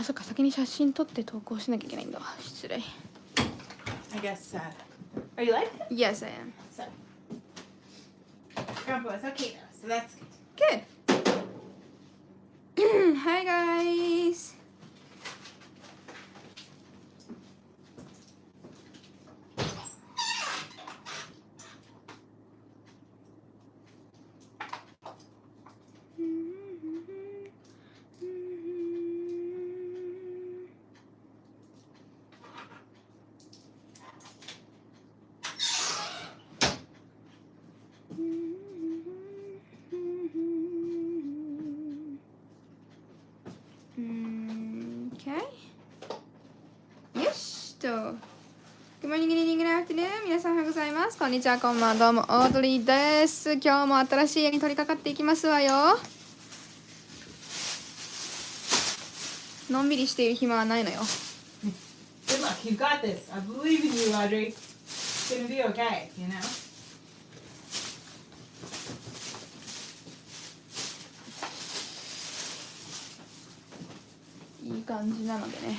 そっか、先に写真撮って投稿しなきゃいけないんだわ。失礼。I guess, are you like it? Yes, I am. So, Grandpa is okay now, so that's Good. Hi, guys. Okay. よしと。Good morning, good evening, good afternoon. 皆さんおはようございます。こんにちは、こんばんは。どうも、オードリーです。今日も新しい絵に取り掛かっていきますわよ。のんびりしている暇はないのよ。Good luck, you got this. I believe in you, Audrey. It's gonna be okay, you know? いい感じなのでね。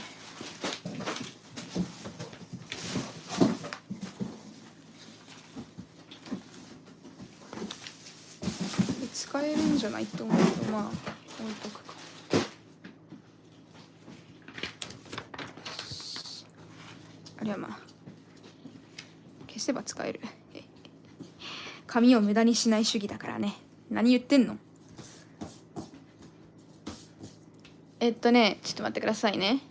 使えるんじゃないと思うけど、まあ置いとくか。あれはまあ消せば使える。紙を無駄にしない主義だからね。何言ってんの？ちょっと待ってくださいね。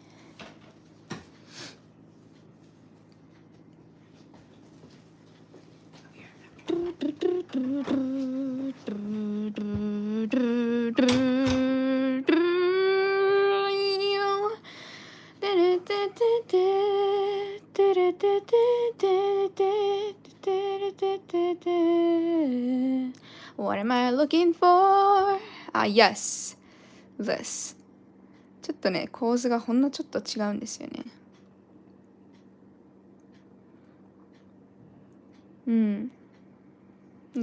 What am I looking for? Yes, this. ちょっとね、構図がほんのちょっと違うんですよね。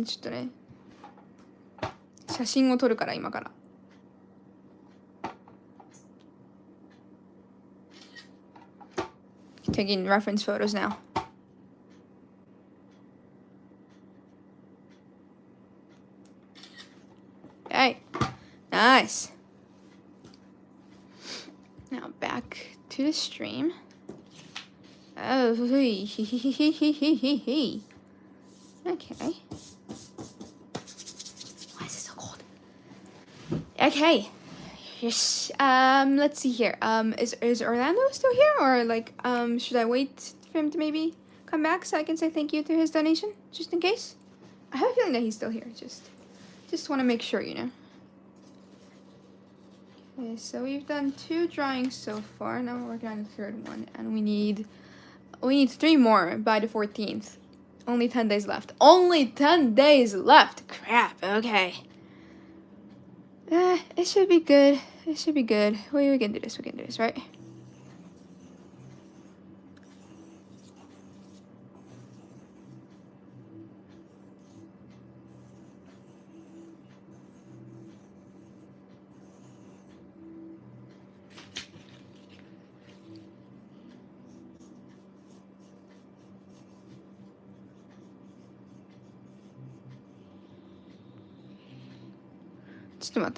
ちょっとね、写真を撮るから今から。Taking reference photos now. Okay, nice. Now back to the stream. Oh, okay. Why is it so cold? Okay. Yes. Let's see here. Is Orlando still here, or like, should I wait for him to maybe come back so I can say thank you to his donation, just in case? I have a feeling that he's still here. Just want to make sure, you know. Okay, so we've done 2 drawings so far. Now we're working on the 3rd one, and we need 3 more by the 14th. Only 10 days left. Only 10 days left. Crap. Okay. It should be good. It should be good. We can do this. We can do this, right?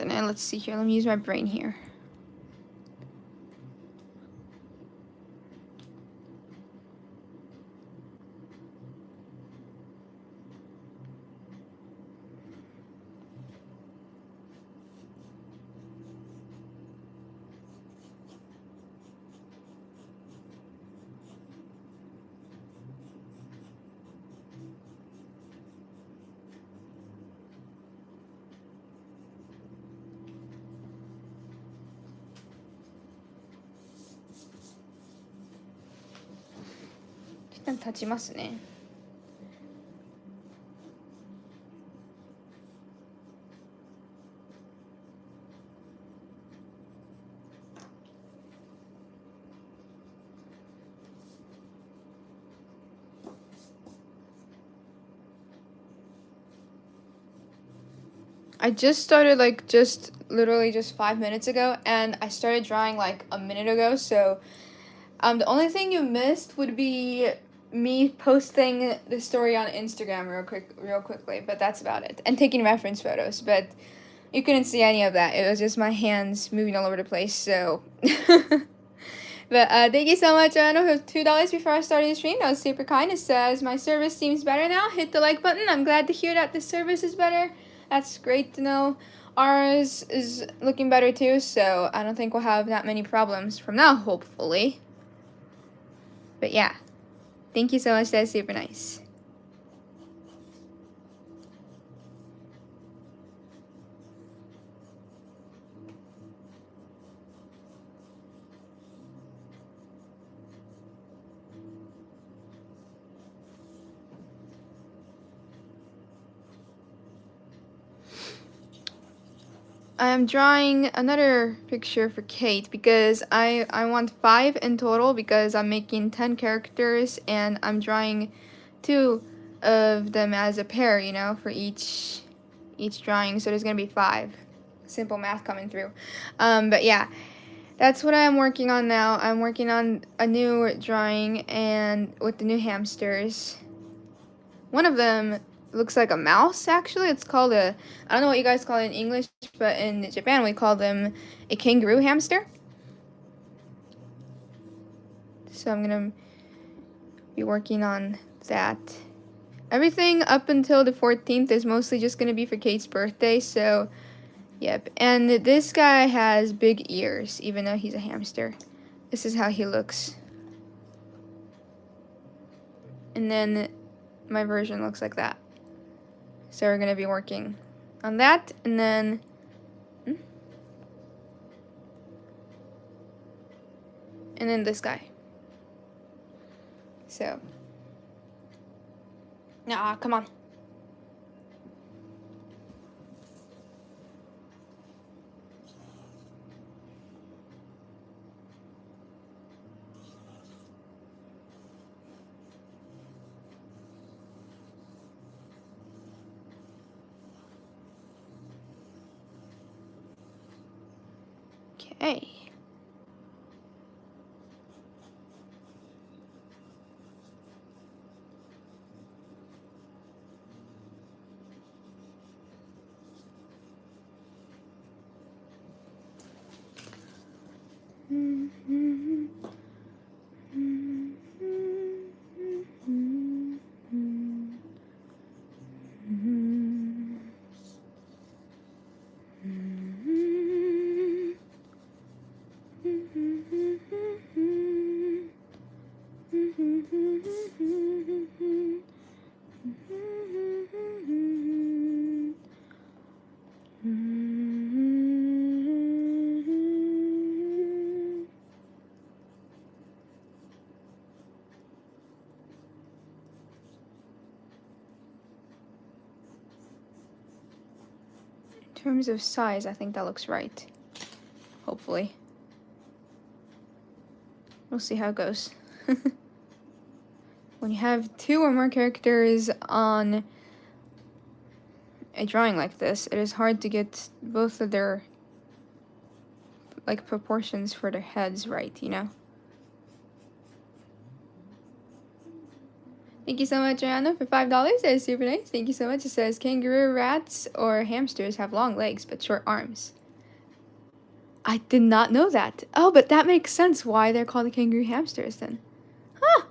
Let's see here. Let me use my brain here.一旦立ちますね。I just started just literally just 5 minutes ago, and I started drawing like a minute ago, so the only thing you missed would be me posting the story on Instagram real quickly, but that's about it. And taking reference photos, but you couldn't see any of that. It was just my hands moving all over the place, so but thank you so much, Anna, for $2 before I started the stream. That was super kind. It says my service seems better now. Hit the like button. I'm glad to hear that the service is better. That's great to know. Ours is looking better too, so I don't think we'll have that many problems from now, hopefully. But yeah, thank you so much. That's super nice. I'm drawing another picture for Kate because I want 5 in total because I'm making 10 characters and I'm drawing 2 of them as a pair, you know, for each drawing, so there's gonna be 5. Simple math coming through. But yeah, that's what I'm working on now. I'm working on a new drawing and with the new hamsters. One of them looks like a mouse, actually. It's called I don't know what you guys call it in English, but in Japan we call them a kangaroo hamster. So I'm gonna be working on that. Everything up until the 14th is mostly just gonna be for Kate's birthday, so yep. And this guy has big ears, even though he's a hamster. This is how he looks. And then my version looks like that. So we're gonna be working on that, and then this guy. So, nah, come on. Okay. In terms of size, I think that looks right. Hopefully. We'll see how it goes. When you have 2 or more characters on a drawing like this, it is hard to get both of their like proportions for their heads right, you know? Thank you so much, Joanna, for $5. That is super nice. Thank you so much. It says kangaroo rats or hamsters have long legs but short arms. I did not know that. Oh, but that makes sense why they're called the kangaroo hamsters then. Huh.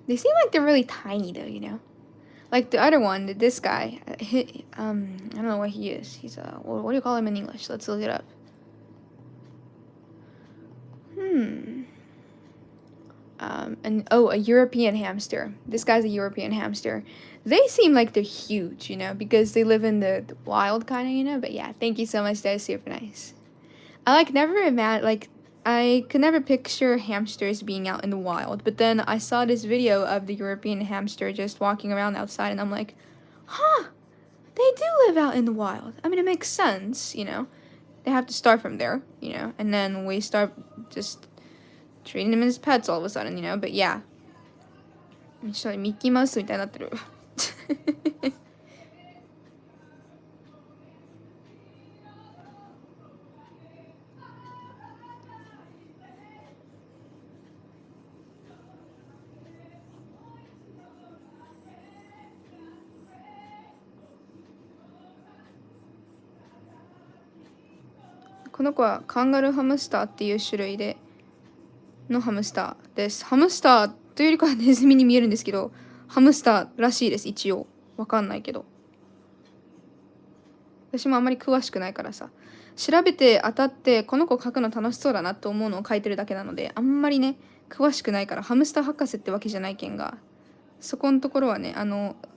They seem like they're really tiny though, you know? Like the other one, this guy, I don't know what he is. He's what do you call him in English? Let's look it up. A European hamster. This guy's a European hamster. They seem like they're huge, you know, because they live in the wild kind of, you know. But yeah, thank you so much. That is super nice. I could never picture hamsters being out in the wild. But then I saw this video of the European hamster just walking around outside, and I'm like, huh, they do live out in the wild. I mean, it makes sense, you know. They have to start from there, you know, and then we start just treating them as pets all of a sudden, you know. But yeah. ちょっとミッキーマウスみたいになってる。この子はカンガルーハムスターっていう種類でのハムスターです。ハムスターというよりかはネズミに見えるんですけど、ハムスターらしいです、一応。わかんないけど。私もあんまり詳しくないからさ。調べて当たって、この子描くの楽しそうだなと思うのを描いてるだけなので、あんまりね、詳しくないから、ハムスター博士ってわけじゃないけんが、そこのところはね、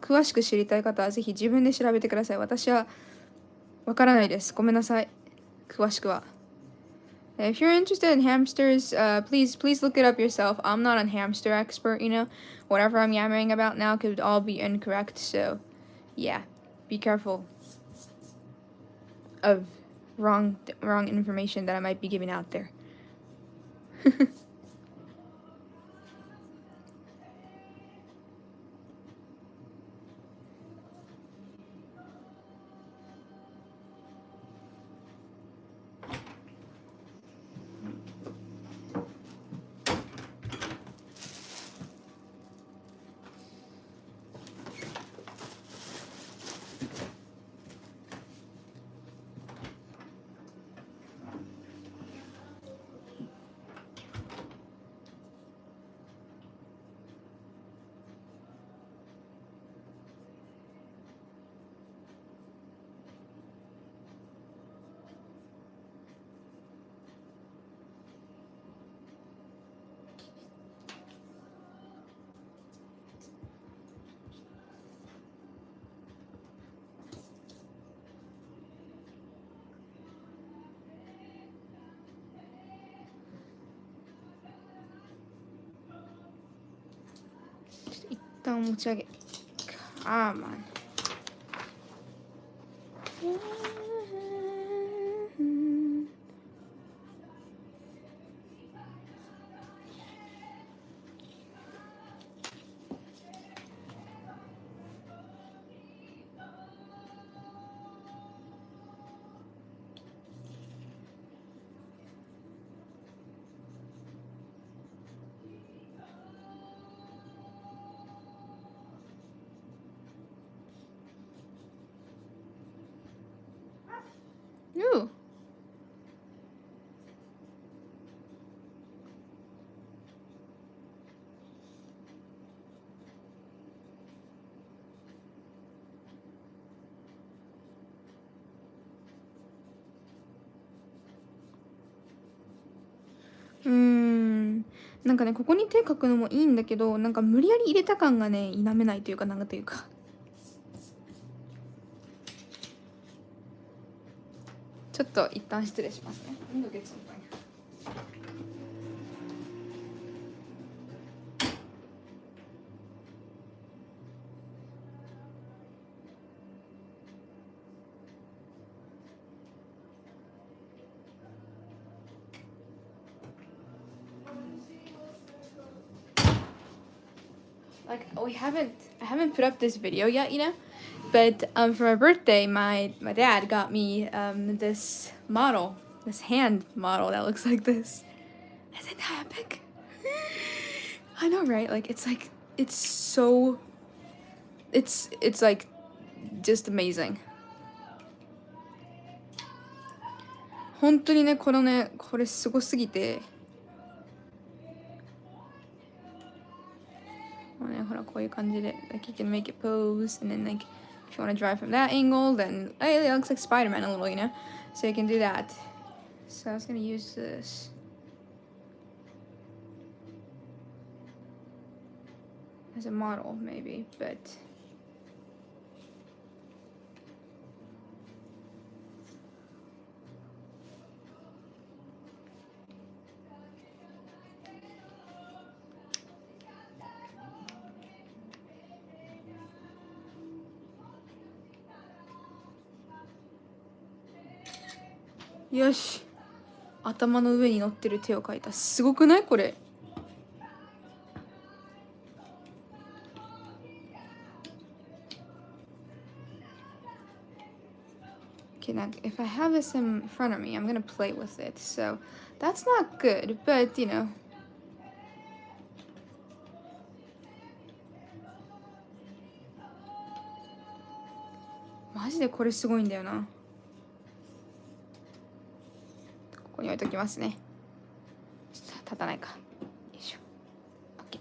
詳しく知りたい方はぜひ自分で調べてください。私はわからないです。ごめんなさい。詳しくは。If you're interested in hamsters, please look it up yourself. I'm not a hamster expert, you know. Whatever I'm yammering about now could all be incorrect. So, yeah, be careful of wrong information that I might be giving out there. 一旦持ち上げ。あーまん。Ooh.うーん。なんかね、ここに手描くのもいいんだけど、なんか無理やり入れた感がね、否めないというか、なんかというか。ちょっと一旦失礼しますね。Like I haven't put up this video yet, you know, but for my birthday, my dad got me this model, this hand model that looks like this. Isn't that epic? I know, right? Like it's so it's like just amazing. 本当にね、これすごすぎて。ほらこういう感じで like you can make it pose and then like if you want to drive from that angle then it looks like Spider-Man a little, you know, so you can do that. So I was gonna use this as a model maybe, butよし、頭の上に乗ってる手を描いた。すごくないこれ。Okay, now if I have this in front of me, I'm gonna play with it. So that's not good, but you know. マジでこれすごいんだよな。こに置いときますね。ちょっと立たないか。よいしょ。OK。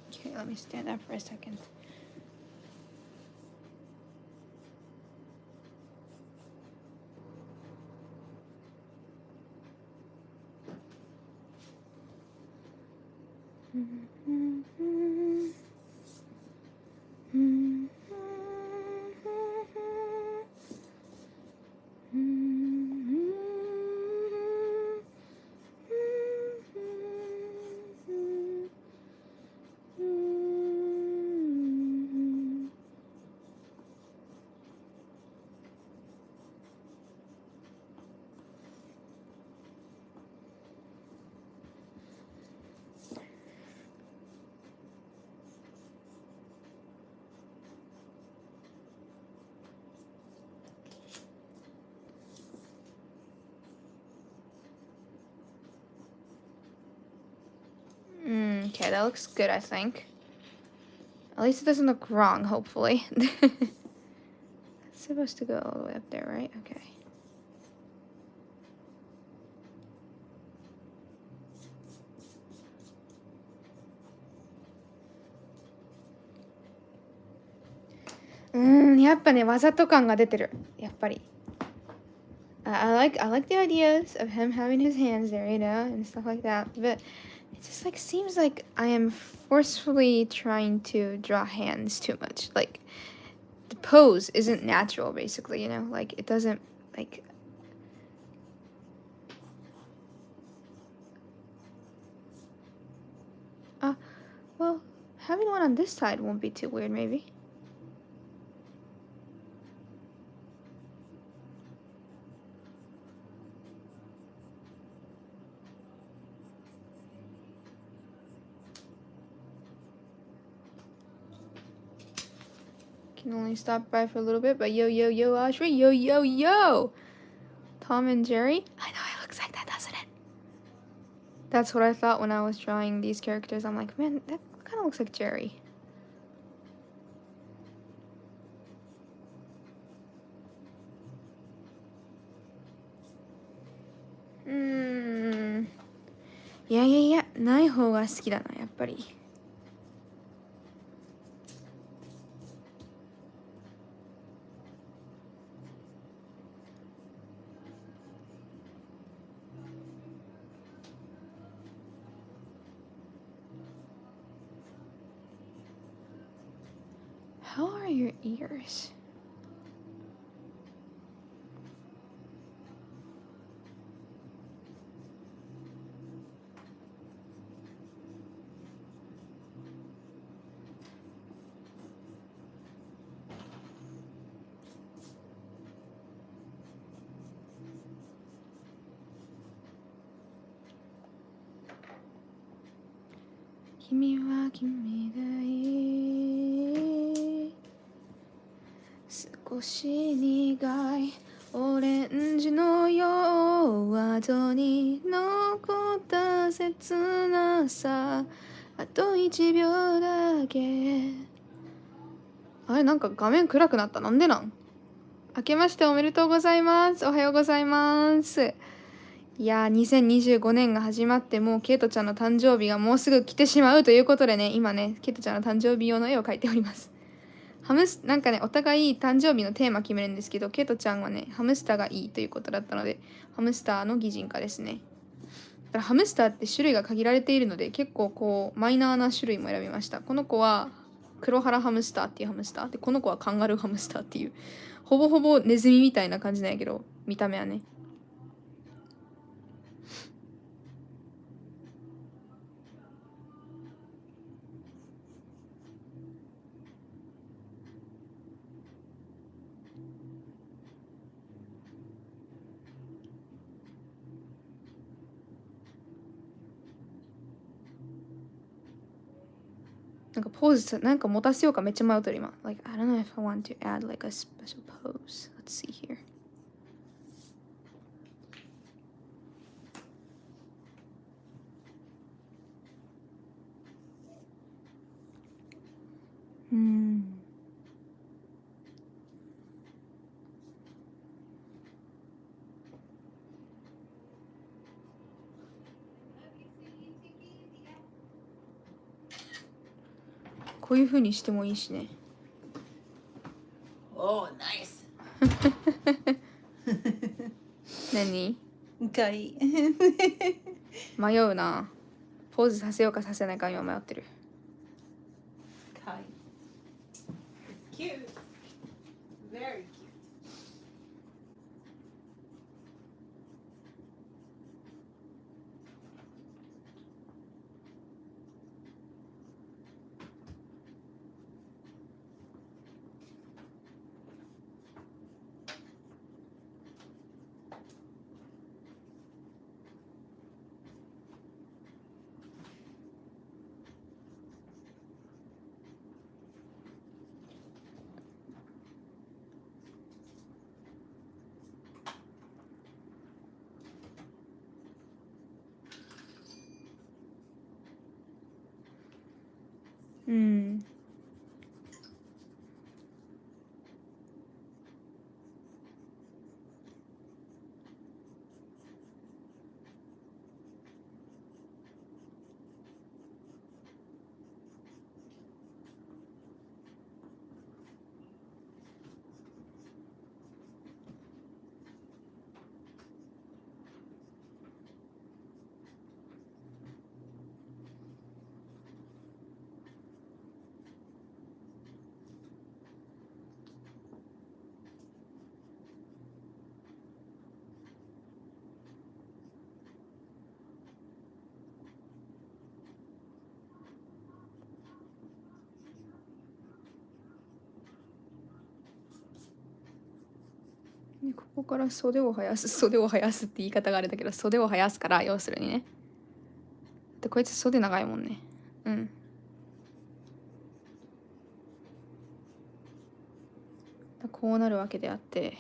Okay, let me stand up for a second. Okay, that looks good, I think. At least it doesn't look wrong, hopefully. It's supposed to go all the way up there, right? Okay. Yeah, やっぱね、わざと感が出てる。やっぱり。I like the ideas of him having his hands there, you know, and stuff like that. But it just like seems like I am forcefully trying to draw hands too much. Like the pose isn't natural, basically, you know. Like it doesn't like. Well, having one on this side won't be too weird, maybe. Can only stop by for a little bit, but yo, Audrey, yo. Tom and Jerry. I know it looks like that, doesn't it? That's what I thought when I was drawing these characters. I'm like, man, that kind of looks like Jerry. Yeah. ない方が好きだな、やっぱり。How are your ears? Kimi wa kimi dai 少し苦いオレンジのよう後に残った切なさあと1秒だけあれなんか画面暗くなったなんでなん明けましておめでとうございますおはようございますいやー2025年が始まってもうケイトちゃんの誕生日がもうすぐ来てしまうということでね今ねケイトちゃんの誕生日用の絵を描いておりますなんかねお互い誕生日のテーマ決めるんですけどケイトちゃんはねハムスターがいいということだったのでハムスターの擬人化ですねだからハムスターって種類が限られているので結構こうマイナーな種類も選びましたこの子は黒原ハムスターっていうハムスターでこの子はカンガルーハムスターっていうほぼほぼネズミみたいな感じなんやけど見た目はねなんかポーズなんか持たせようかめっちゃ迷ってる今。Like, I don't know if I want to add like a special pose. Let's see here. こういう風にしてもいいしね。Oh, nice. 何かいい。迷うな。ポーズさせようかさせないか今迷ってる。かわいい。It's cute. Very cute. うん。でここから袖を生やすって言い方があれだけど袖を生やすから要するにねでこいつ袖長いもんねうんこうなるわけであって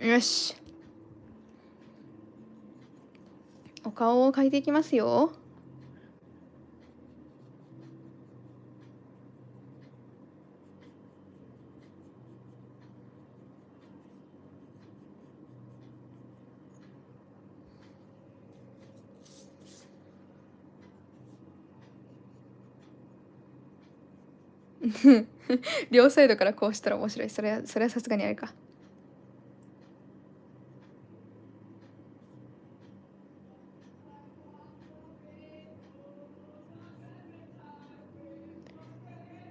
よしお顔を描いていきますよ両サイドからこうしたら面白い。それはさすがにあれか。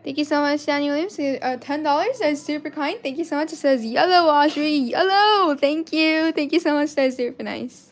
Thank you so much, Daniel Williams. $10. That's super kind. Thank you so much. It says yellow, Audrey. Yellow. Thank you. Thank you so much. That's super nice.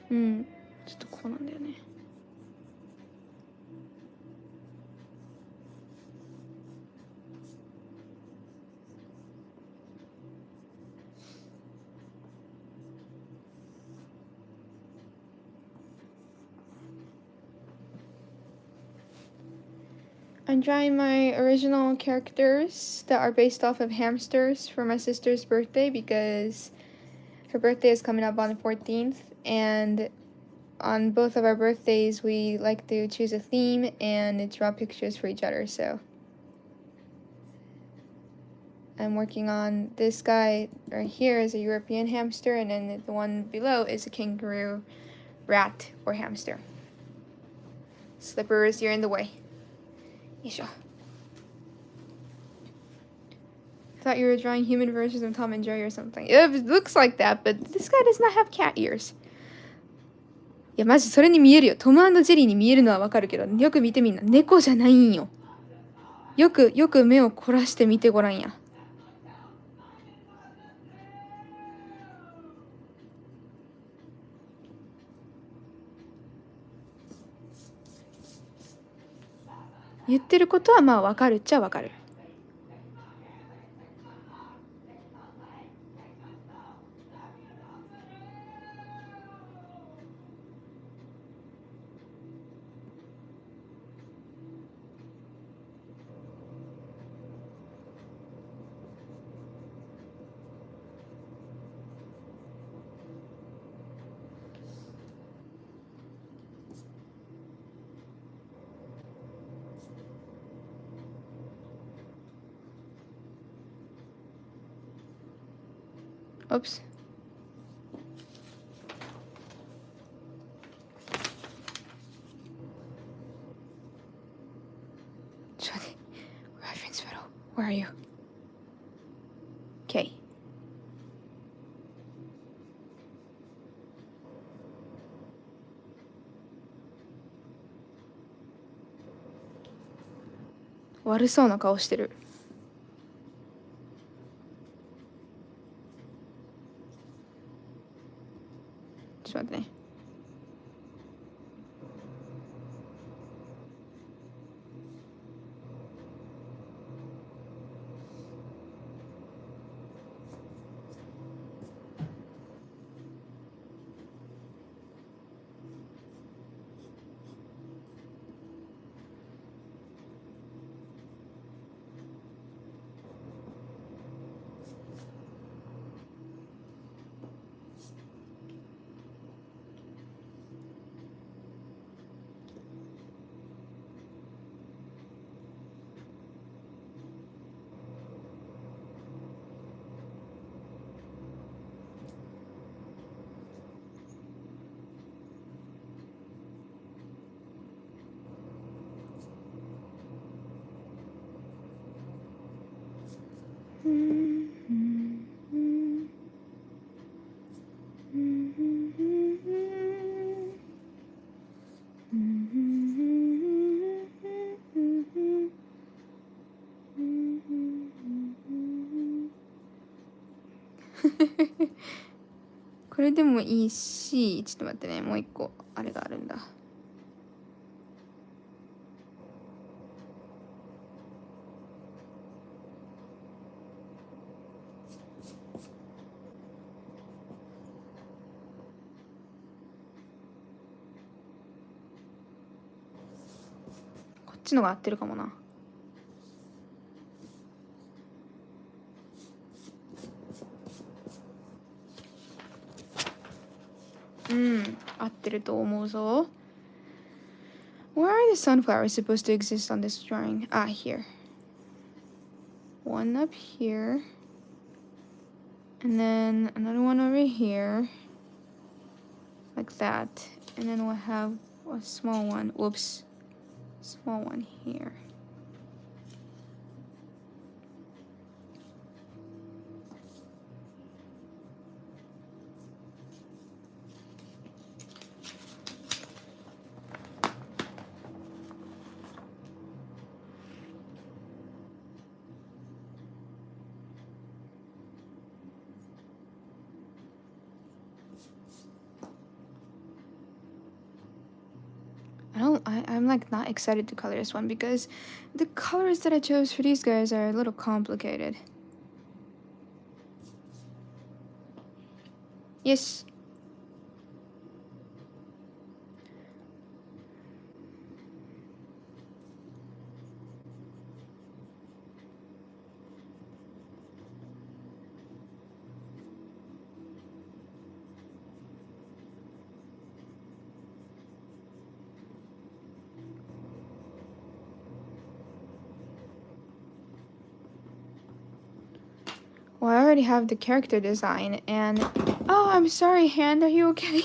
Hmm. ちょっとこうなんだよね。I'm drawing my original characters that are based off of hamsters for my sister's birthday because her birthday is coming up on the 14th, and on both of our birthdays we like to choose a theme and draw pictures for each other. So I'm working on this guy right here is a European hamster, and then the one below is a kangaroo, rat, or hamster. Slippers, you're in the way. I thought you were drawing human versions of Tom and Jerry or something. It looks like that, but this guy does not have cat ears. いや、マジそれに見えるよ。トム&ジェリーに見えるのはわかるけど、よく見てみんな。猫じゃないんよ。よく目を凝らして見てごらんや。言ってることはまあわかるっちゃわかる。Oops. Reference photo. Where are you? Okay. What 悪そうな顔してる。ちょっと待ってね。これでもいいし、ちょっと待ってね、もう一個あれがあるんだ。ちのが合ってるかもな。合ってると思うぞ。Where are the sunflowers supposed to exist on this drawing? Ah, here. One up here. And then another one over here. Like that. And then we'll have a small one. Whoops. Small one here. I'm like not excited to color this one because the colors that I chose for these guys are a little complicated. Yes. Well, I already have the character design and... Oh, I'm sorry, Hand. Are you okay?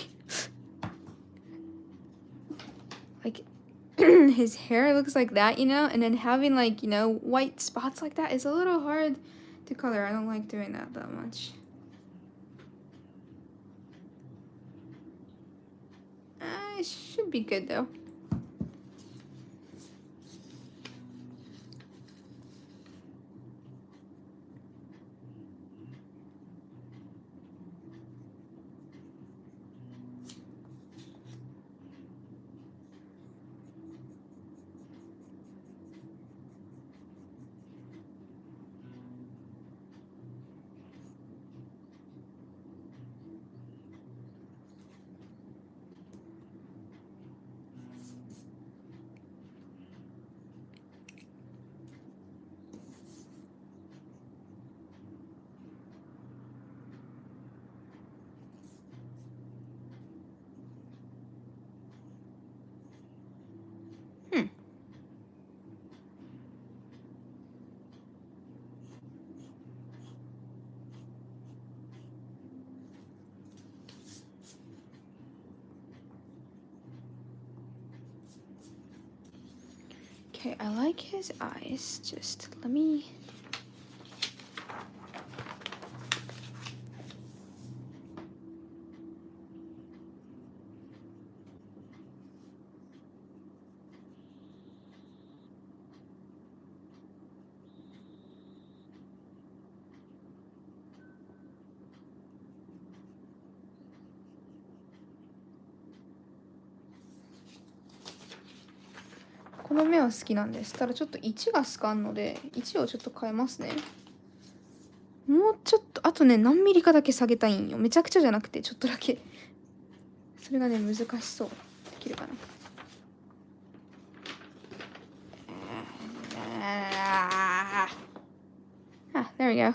Like, his hair looks like that, you know? And then having, like, you know, white spots like that is a little hard to color. I don't like doing that much. It should be good, though. Okay, I like his eyes. Just let me...この目は好きなんです。ただちょっと1が好かんので1をちょっと変えますね。もうちょっとあとね何ミリかだけ下げたいんよ。めちゃくちゃじゃなくてちょっとだけ。それがね難しそう。できるかな。Ah, there we go.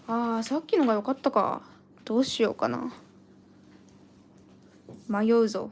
ああ、さっきのが良かったか。どうしようかな。迷うぞ。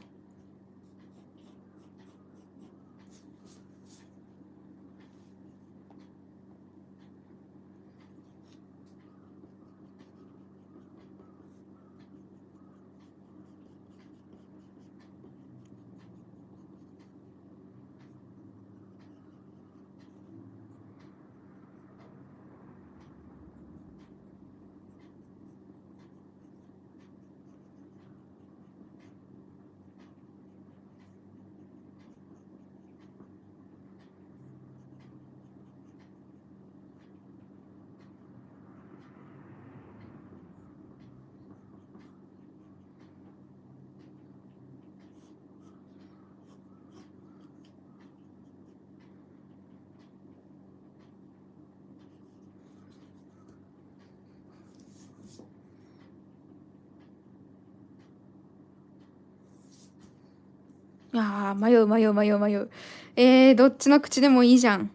あー、迷う。どっちの口でもいいじゃん。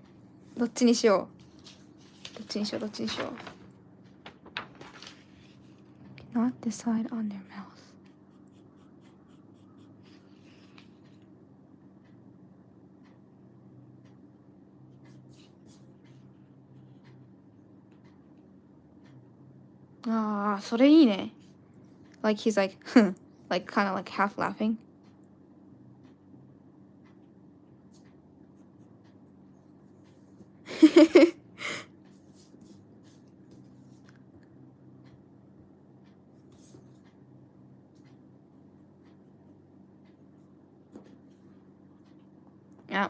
どっちにしよう。Not decide on their mouth. Ah, それいいね. Like he's like, like kind of like half laughing.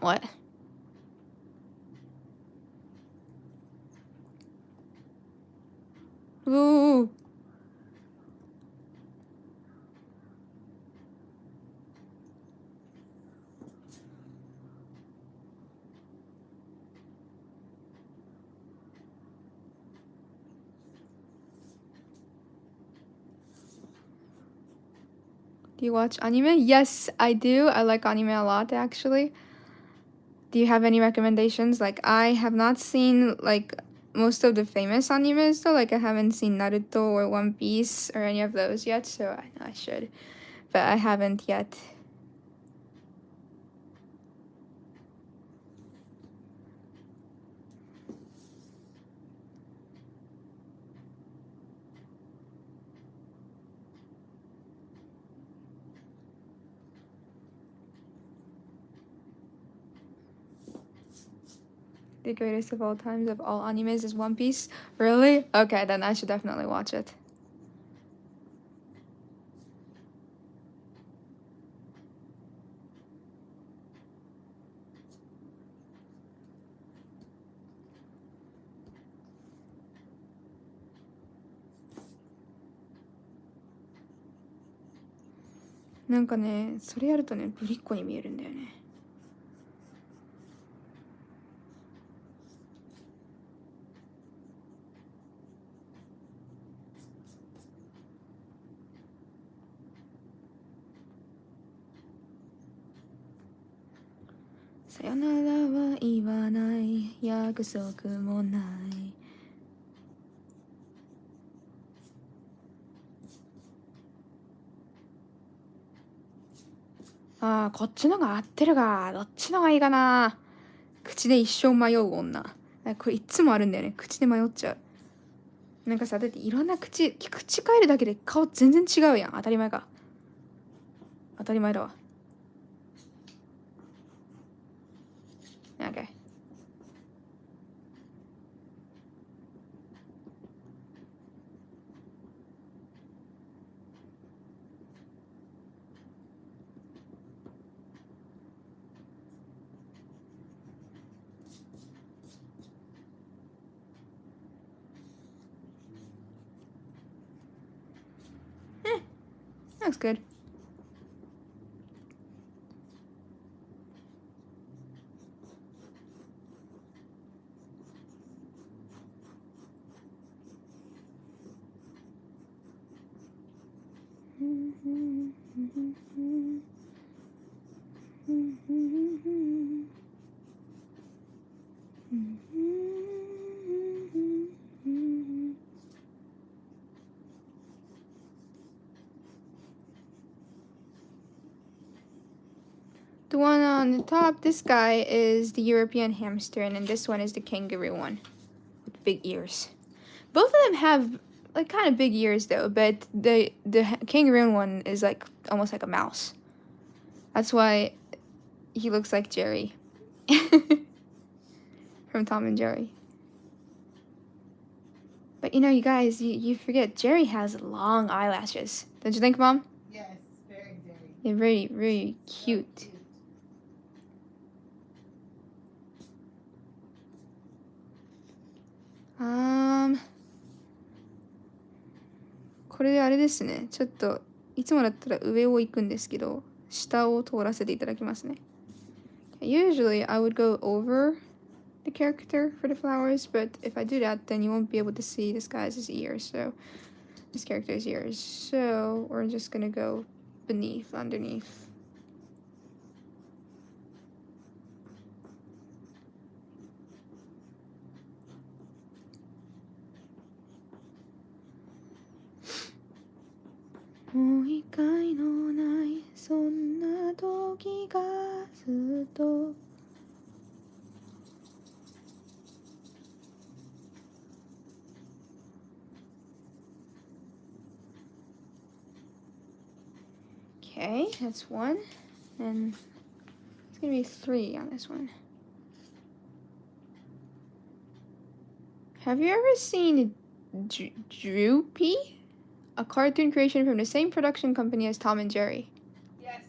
What? Ooh. Do you watch anime? Yes, I do. I like anime a lot, actually. Do you have any recommendations? Like, I have not seen, like, most of the famous animes, though. Like, I haven't seen Naruto or One Piece or any of those yet, so I know I should. But I haven't yet. The greatest of all times of all animes is One Piece? Really? Okay, then I should definitely watch it. Like, それやるとね、ぶりっ子に見えるんだよね。さよならは言わない、約束もない。ああ、こっちのが合ってるが。どっちのがいいかな。口で一生迷う女。これいつもあるんだよね。口で迷っちゃう。なんかさ、だっていろんな口変えるだけで顔全然違うやん。当たり前か。当たり前だわ。Okay. Looks good. The one on the top, this guy is the European hamster, and then this one is the kangaroo one with big ears. Both of them have like kind of big ears though, but the kangaroo one is like almost like a mouse. That's why he looks like Jerry from Tom and Jerry. But you know, you guys, you forget Jerry has long eyelashes. Don't you think, Mom? Yes, very, very. They're very, very cute. So cute. Um, これであれですね。ちょっといつもだったら上を行くんですけど、下を通らせていただきますね。Usually I would go over the character for the flowers, but if I do that, then you won't be able to see this guy's ears, so this character's ears. So we're just gonna go underneath. もう一回のないそんな時がずっと Okay, that's one. And it's gonna be 3 on this one. Have you ever seen Droopy? A cartoon creation from the same production company as Tom and Jerry. Yes,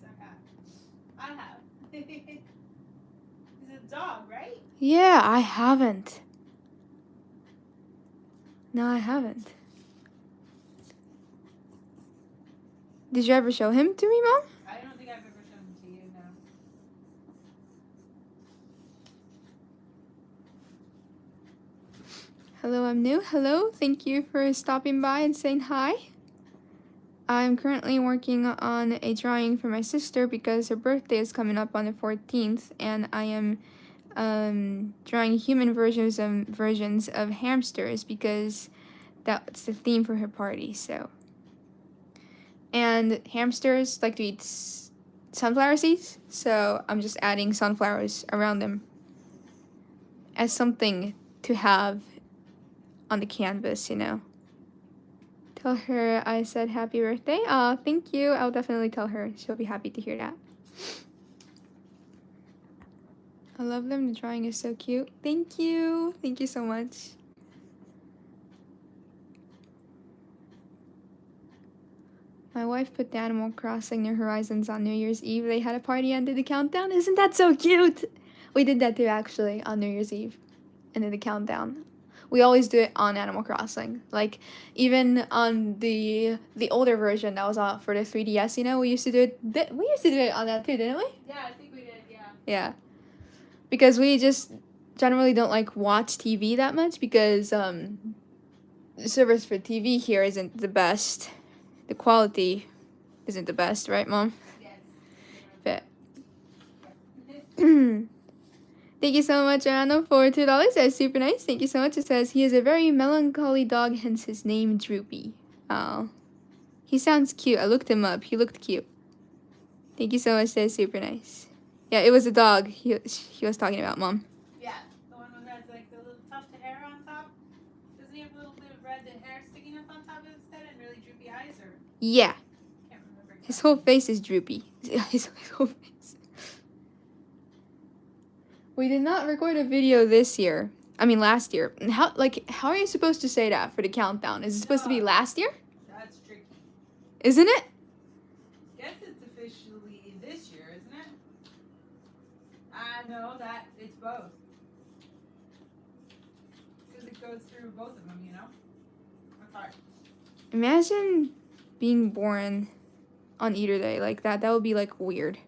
I have. He's a dog, right? Yeah, I haven't. No, I haven't. Did you ever show him to me, Mom? I don't think I've ever shown him to you, no. Hello, I'm new. Hello, thank you for stopping by and saying hi. I'm currently working on a drawing for my sister because her birthday is coming up on the 14th, and I am drawing human versions of hamsters because that's the theme for her party. So, and hamsters like to eat sunflower seeds, so I'm just adding sunflowers around them as something to have on the canvas, you know. Tell her I said happy birthday. Aw, thank you. I'll definitely tell her. She'll be happy to hear that. I love them. The drawing is so cute. Thank you. Thank you so much. My wife put the Animal Crossing New Horizons on New Year's Eve. They had a party and did the countdown. Isn't that so cute? We did that too, actually, on New Year's Eve. And did the countdown. We always do it on Animal Crossing. Like, even on the older version that was for the 3DS, you know, we used to do it. We used to do it on that too, didn't we? Yeah, I think we did, yeah. Yeah. Because we just generally don't like watch TV that much because the service for TV here isn't the best. The quality isn't the best, right, Mom? Yes. But thank you so much, Anna, for $2. That's super nice. Thank you so much. It says he is a very melancholy dog, hence his name Droopy. Oh, he sounds cute. I looked him up. He looked cute. Thank you so much. That's super nice. Yeah, it was a dog he was talking about, Mom. Yeah, the one who has like the little tuft of hair on top. Doesn't he have a little bit of red hair sticking up on top of his head and really droopy eyes? Or Yeah. can't remember. His whole face is droopy. His whole face. We did not record a video this year. I mean, last year. How are you supposed to say that for the countdown? Is it supposed to be last year? That's tricky. Isn't it? Guess it's officially this year, isn't it? I know that it's both. Because it goes through both of them, you know? That's hard. Imagine being born on either day like that. That would be like weird.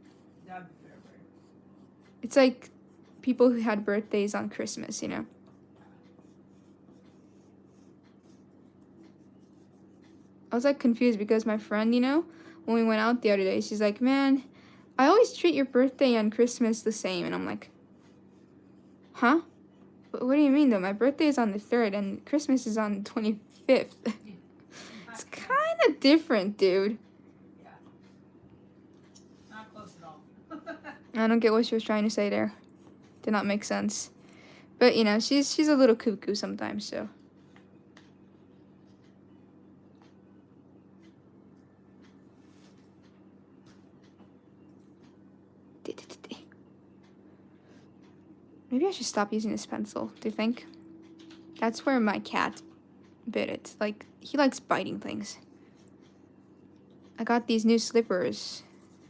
That'd be very weird. It's like people who had birthdays on Christmas, you know? I was like confused because my friend, you know, when we went out the other day, she's like, man, I always treat your birthday and Christmas the same. And I'm like, huh? What do you mean though? My birthday is on the 3rd and Christmas is on the 25th. It's kind of different, dude. Yeah. Not close at all. I don't get what she was trying to say there. Did not make sense. But, you know, she's a little cuckoo sometimes, so. Maybe I should stop using this pencil, do you think? That's where my cat bit it. Like, he likes biting things. I got these new slippers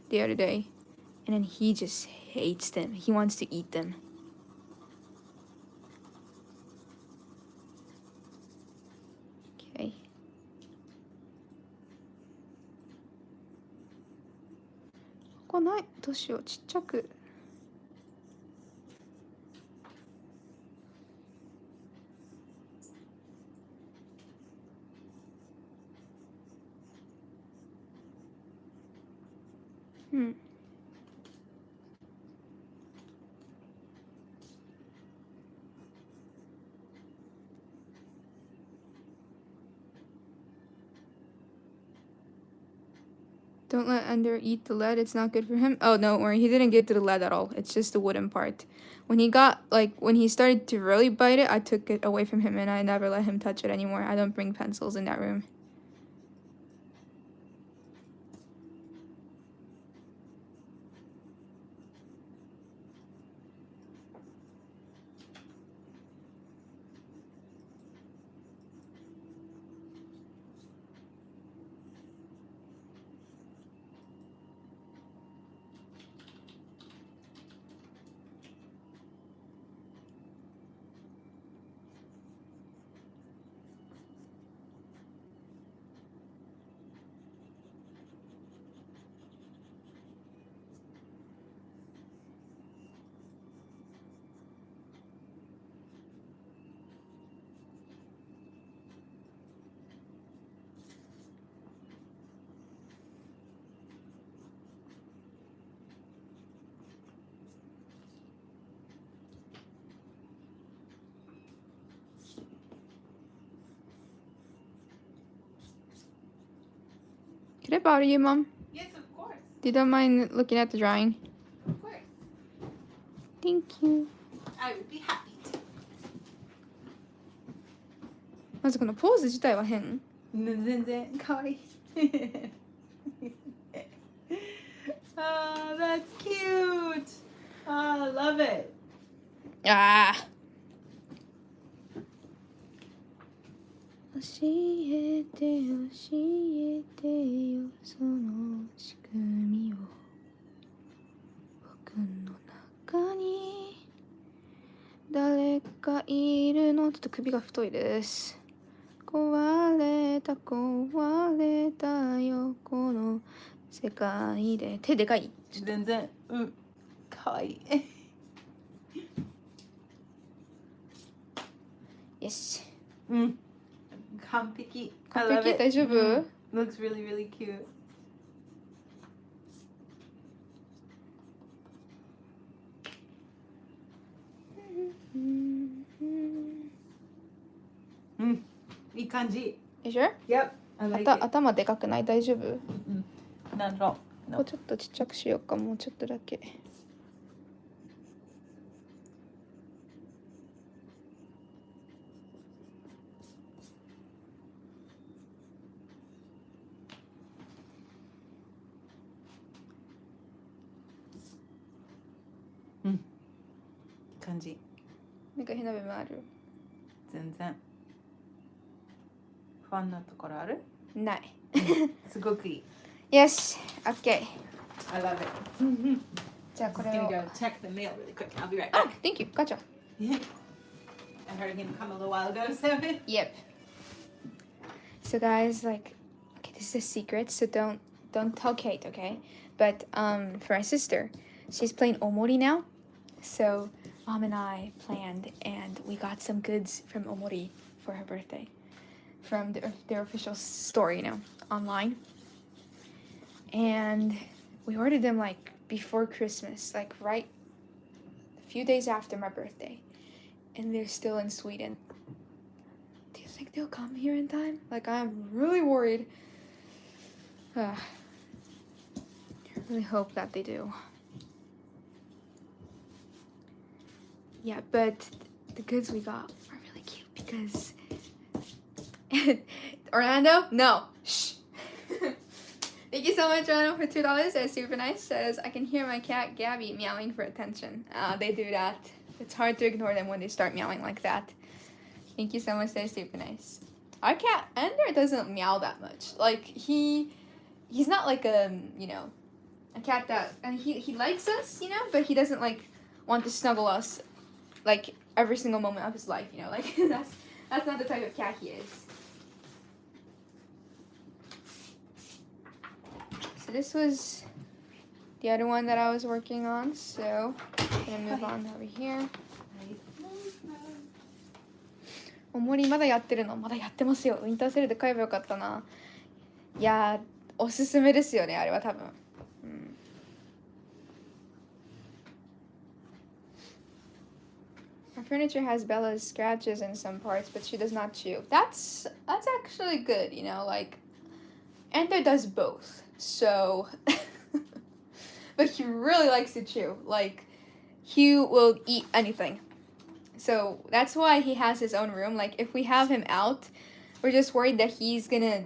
the other day, and then he just hates them. He wants to eat them. Okay. Thisない。どうしよう。ちっちゃく。Don't let Ender eat the lead. It's not good for him. Oh, no, don't worry. He didn't get to the lead at all. It's just the wooden part. When he started to really bite it, I took it away from him and I never let him touch it anymore. I don't bring pencils in that room. Could I bother you, Mom? Yes, of course. You don't mind looking at the drawing? Of course. Thank you. I would be happy to. まずこのポーズ自体は変。全然かわいい。Oh, that's cute. Oh, I love it. ああ。教えてよその仕組みを僕の中に誰かいるの。ちょっと首が太いです。壊れたよこの世界で。手でかい。全然かわいい。よし。完璧。完璧。大丈夫？ Looks really, really cute. Mm. いい感じ。You sure? Yep. I like it. 頭でかくない？大丈夫？なんだろう。ここちょっとちっちゃくしようか。もうちょっとだけ。感じ。なんか変な部分ある？全然。ファンなところある？ない。すごくいい。よし、OK。I love it. じゃあこれを。 Just gonna go check the mail really quick. I'll be right Oh, back. thank you. Gotcha. I heard him come a little while ago, so. Yep. So guys, like, okay, this is a secret, so don't tell Kate, okay? But for my sister, she's playing Omori now. So Mom and I planned, and we got some goods from Omori for her birthday, from their official store, you know, online. And we ordered them like before Christmas, like right a few days after my birthday, and they're still in Sweden. Do you think they'll come here in time? Like, I'm really worried. I really hope that they do. Yeah, but the goods we got are really cute because Orlando? No. Shh. Thank you so much, Orlando, for $2. That's super nice. Says, I can hear my cat Gabby meowing for attention. They do that. It's hard to ignore them when they start meowing like that. Thank you so much. That's super nice. Our cat Ender doesn't meow that much. Like, he's not like a cat that, and he likes us, but he doesn't like want to snuggle us like every single moment of his life, like that's not the type of cat he is. So this was the other one that I was working on, so I'm gonna move on over here. おもりまだやってるの？まだやってますよ。ウィンターセールで買えばよかったな。いやー、おすすめですよね、あれは多分。Our furniture has Bella's scratches in some parts, but she does not chew. That's actually good, like Ender does both. So, but he really likes to chew. Like, he will eat anything. So that's why he has his own room. Like, if we have him out, we're just worried that he's gonna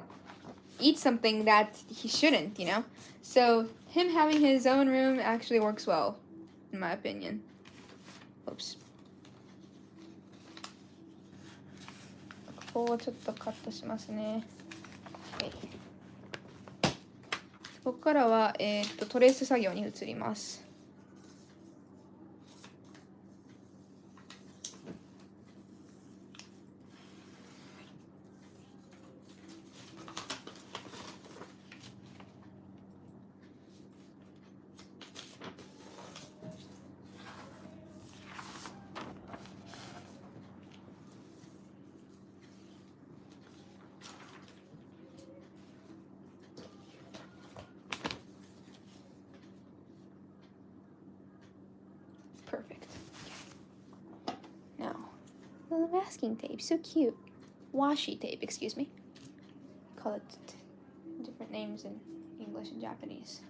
eat something that he shouldn't, you know? So him having his own room actually works well, in my opinion. Oops. ここをちょっとカットしますね。はい。ここからは、トレース作業に移ります。Perfect. Now, the masking tape, so cute. Washi tape, excuse me. Call it different names in English and Japanese.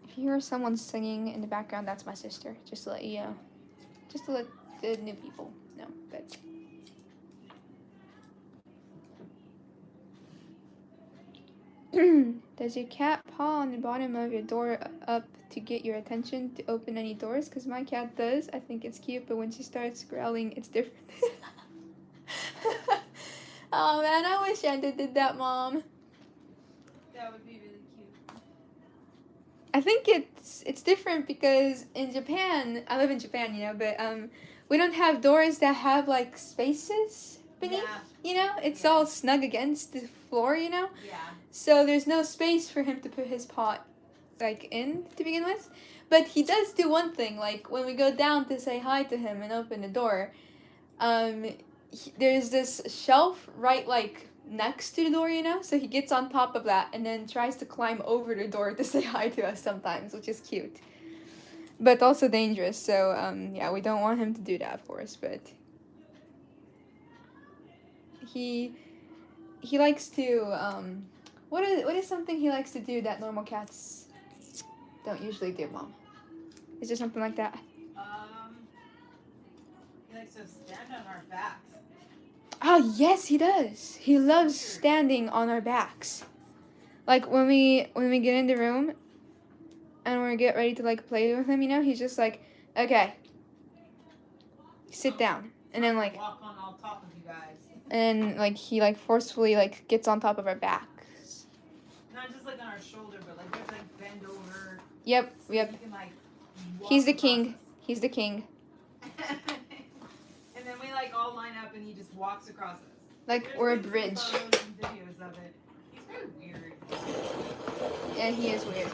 If you hear someone singing in the background, that's my sister. Just to let you know. Just to let the new people know. But does your cat paw on the bottom of your door up to get your attention to open any doors? Because my cat does. I think it's cute, but when she starts growling, it's different. Oh man, I wish Shanta did that, Mom. That would be really cute. I think it's different because in Japan, I live in Japan, you know, but we don't have doors that have like spaces beneath. Yeah. You know, it's Yeah. all snug against the floor, you know. Yeah. So there's no space for him to put his paw, like, in to begin with. But he does do one thing, like when we go down to say hi to him and open the door, there's this shelf right like next to the door, you know. So he gets on top of that and then tries to climb over the door to say hi to us sometimes, which is cute, but also dangerous. So yeah, we don't want him to do that, of course. But he likes to what is something he likes to do that normal cats don't usually do, Mom? Is there something like that? He likes to stand on our backs. Oh yes, he does. He loves standing on our backs. Like when we get in the room and we get ready to like play with him, you know, he's just like, okay, sit down, and then like walk on all top of you guys. And like he like forcefully like gets on top of our backs. Not just like on our shoulder, but like just like bend over. Yep, So yep. you can, like, He's the walk king. across He's the king. us. And then we like all line up and he just walks across us. Like There's we're a been some bridge. photos and videos of it. He's very weird. Yeah, he is weird.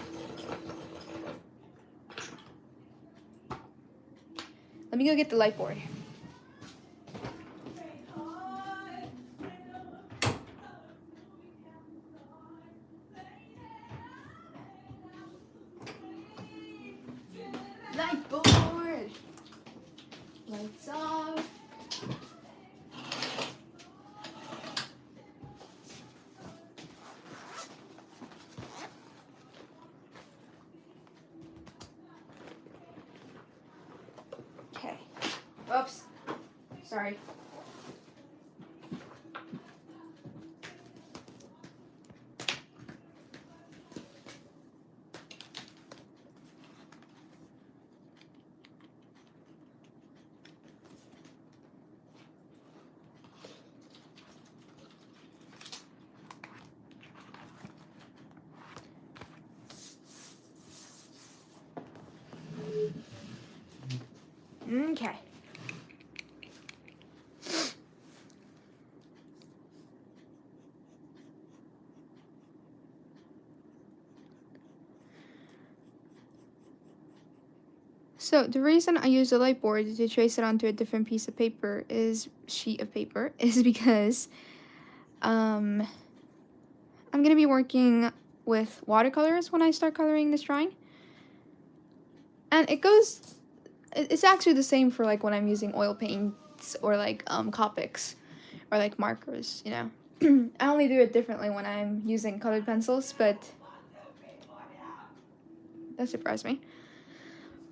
Let me go get the light board. Light board. Lights off. Okay. Oops. Sorry. Okay. So the reason I use the light board to trace it onto a different piece of paper is because I'm gonna be working with watercolors when I start coloring this drawing. And it's actually the same for like when I'm using oil paint paints or like Copics or like markers, you know. I only do it differently when I'm using colored pencils, but that surprised me.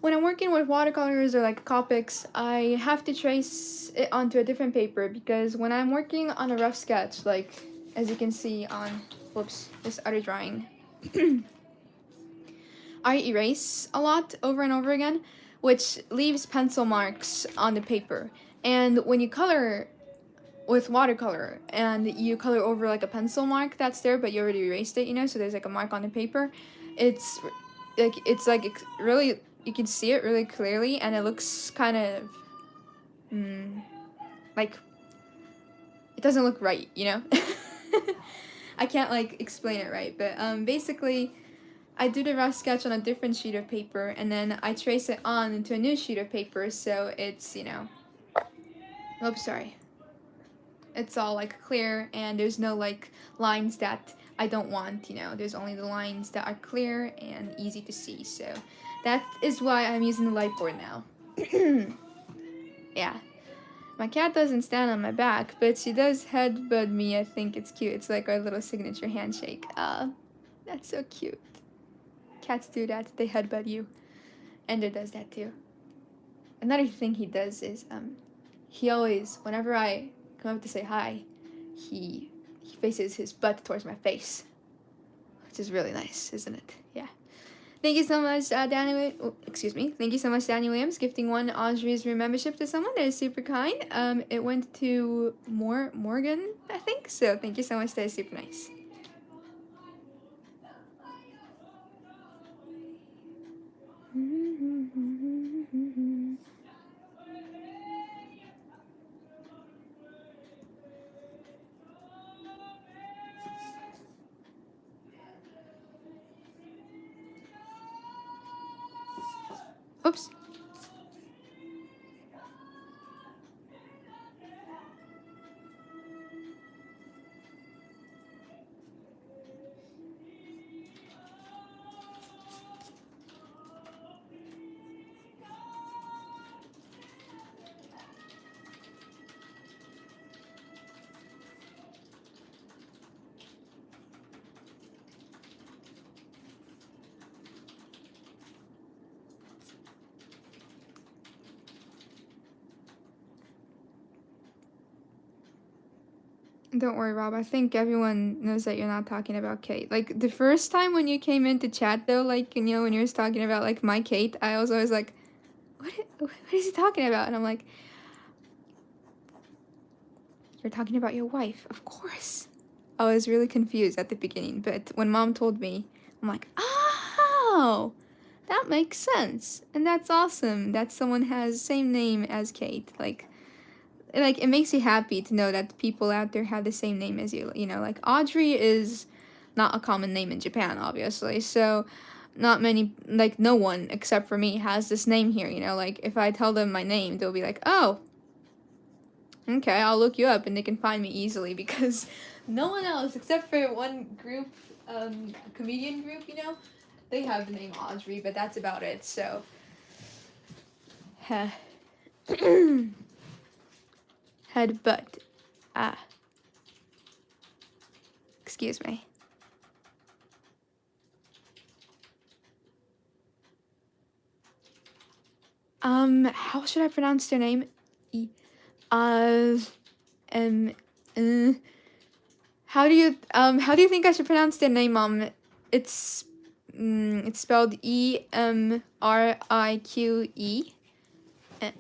When I'm working with watercolors or like Copics, I have to trace it onto a different paper because when I'm working on a rough sketch, like as you can see on, whoops, this other drawing, I erase a lot over and over again, which leaves pencil marks on the paper. And when you color with watercolor and you color over like a pencil mark that's there, but you already erased it, you know, so there's like a mark on the paper, it's really, you can see it really clearly, and it looks kind of like it doesn't look right, you know. I can't like explain it right, but basically I do the rough sketch on a different sheet of paper, and then I trace it on into a new sheet of paper, so it's, you know, oops, sorry, it's all like clear, and there's no like lines that I don't want, you know, there's only the lines that are clear and easy to see. So that is why I'm using the lightboard now. Yeah, my cat doesn't stand on my back, but she does headbutt me. I think it's cute. It's like our little signature handshake. That's so cute. Cats do that, they headbutt you. Ender does that too. Another thing he does is he always, whenever I come up to say hi, he faces his butt towards my face, which is really nice, isn't it? Yeah. Thank you so much, Danny. Excuse me. Thank you so much, Danny Williams, gifting one Audrey's room membership to someone. That is super kind. It went to Morgan, I think. So thank you so much. That is super nice. Oops. Don't worry, Rob. I think everyone knows that you're not talking about Kate. Like, the first time when you came into chat, though, like, you know, when you were talking about, like, my Kate, I was always like, what is he talking about? And I'm like, you're talking about your wife, of course. I was really confused at the beginning, but when Mom told me, I'm like, oh, that makes sense. And that's awesome that someone has the same name as Kate. Like, it makes you happy to know that people out there have the same name as you. You know, like Audrey is not a common name in Japan, obviously. So not many, like no one except for me has this name here. You know, like if I tell them my name, they'll be like, oh, okay, I'll look you up, and they can find me easily because no one else except for one group, comedian group, you know, they have the name Audrey, but that's about it. So. Headbutt. Excuse me. How should I pronounce their name? How do you think I should pronounce their name, Mom? It's spelled Emrique.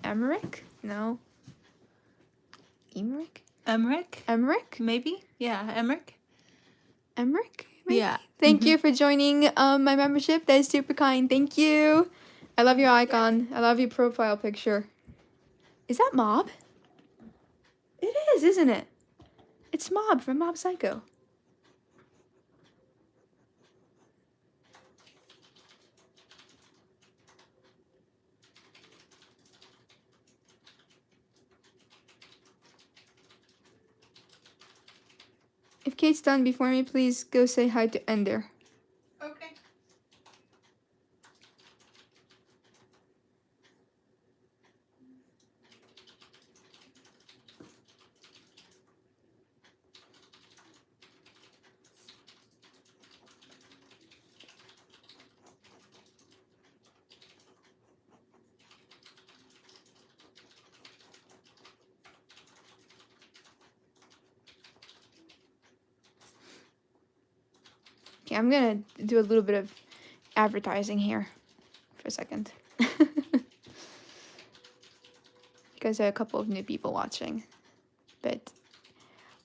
Emmerich? No. Emmerich? Emmerich? Emmerich? Maybe? Yeah, Emmerich. Emmerich? Maybe? Yeah. Thank you for joining my membership. That is super kind. Thank you. I love your icon. I love your profile picture. Is that Mob? It is, isn't it? It's Mob from Mob Psycho. If Kate's done before me, please go say hi to Ender. Okay. Okay, I'm gonna do a little bit of advertising here for a second. Because there are a couple of new people watching. But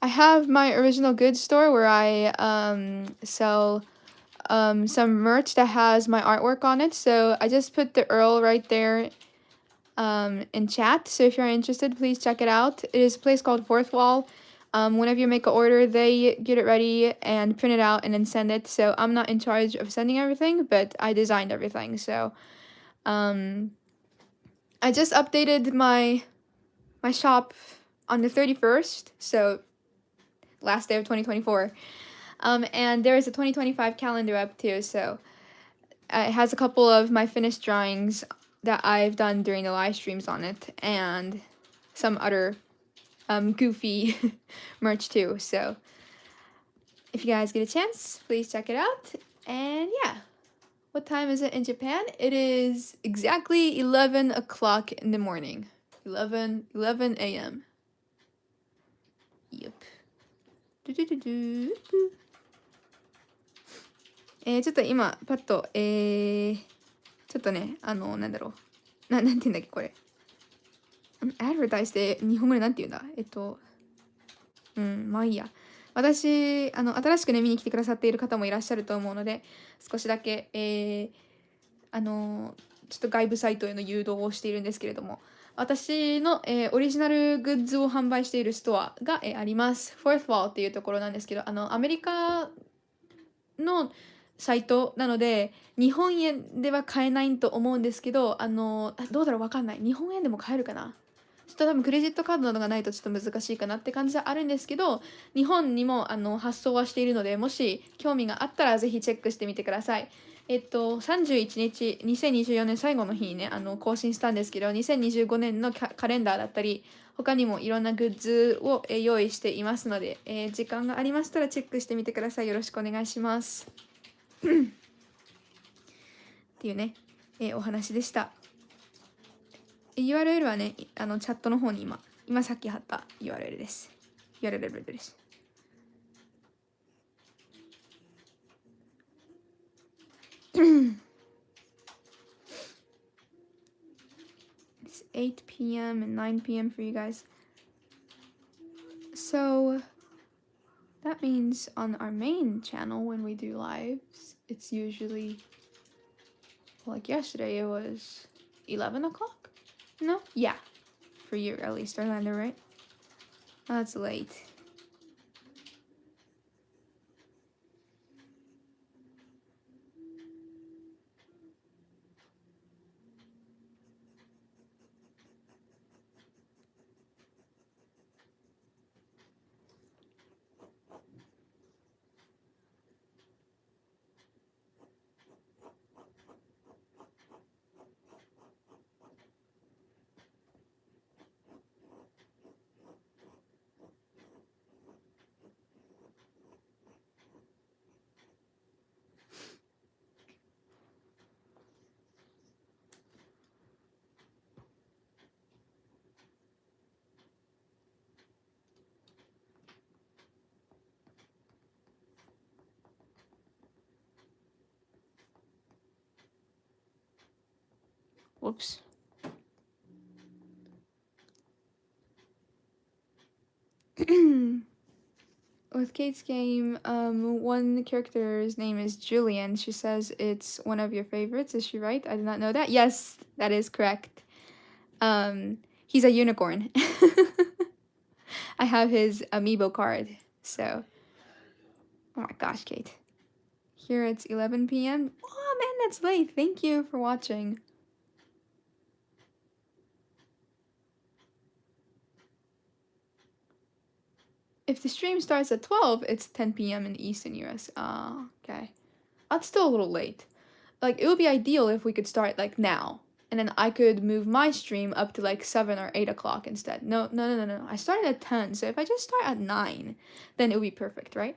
I have my original goods store where I sell some merch that has my artwork on it. So I just put the URL right there in chat. So if you're interested, please check it out. It is a place called Fourth Wall. Whenever you make an order, they get it ready and print it out and then send it. So I'm not in charge of sending everything, but I designed everything. So I just updated my shop on the 31st, so last day of 2024. And there is a 2025 calendar up too, so it has a couple of my finished drawings that I've done during the live streams on it, and some other goofy merch too. So if you guys get a chance, please check it out. And yeah, what time is it in Japan? It is exactly 11 o'clock in the morning. 11 a.m. Yep. ちょっと今パッとちょっとねなんだろうなんて言うんだっけこれアドバタイズって日本語でなんて言うんだまあいいや私新しくね見に来てくださっている方もいらっしゃると思うので少しだけちょっと外部サイトへの誘導をしているんですけれども私の、オリジナルグッズを販売しているストアが、あります。Fourth Wall っていうところなんですけど、アメリカのサイトなので、日本円では買えないと思うんですけど、どうだろうわかんない。日本円でも買えるかなちょっと多分クレジットカードなどがないとちょっと難しいかなって感じはあるんですけど、日本にも発送はしているので、もし興味があったらぜひチェックしてみてください。31日、2024年最後の日にね、更新したんですけど、2025年のカレンダーだったり、他にもいろんなグッズを、用意していますので、時間がありましたらチェックしてみてください。よろしくお願いします。っていうね、お話でした。URL はね、チャットの方に今さっき貼った URL です。URL です。It's 8 p.m. and 9 p.m. for you guys. So that means on our main channel when we do lives, it's usually like yesterday it was 11 o'clock? No? Yeah. For you at least, Orlando, right? That's late. Whoops. With Kate's game, one character's name is Julian. She says it's one of your favorites. Is she right? I did not know that. Yes, that is correct. He's a unicorn. I have his amiibo card. So, oh my gosh, Kate. Here it's 11 p.m. Oh man, that's late. Thank you for watching. If the stream starts at 12, it's 10 p.m. in Eastern US. Okay. That's still a little late. Like, it would be ideal if we could start, like, now. And then I could move my stream up to, like, 7 or 8 o'clock instead. No. I started at 10, so if I just start at 9, then it would be perfect, right?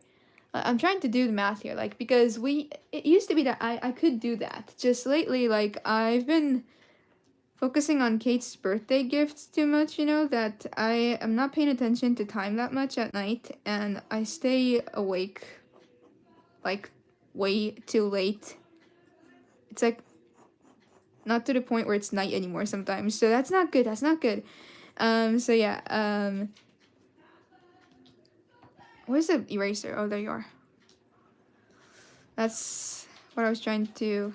I'm trying to do the math here, like, because it used to be that I could do that. Just lately, like, I've been focusing on Kate's birthday gifts too much, that I am not paying attention to time that much at night, and I stay awake, like, way too late. It's like not to the point where it's night anymore sometimes. So that's not good. That's not good. So yeah. Where's the eraser? Oh, there you are. That's what I was trying to,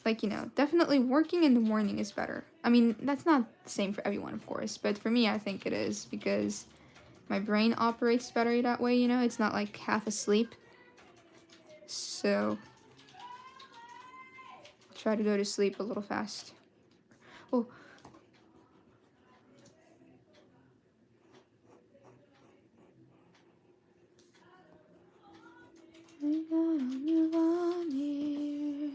like, definitely working in the morning is better. I mean, that's not the same for everyone, of course, but for me, I think it is because my brain operates better that way, it's not like half asleep. So, try to go to sleep a little fast. Oh. We gotta move on here.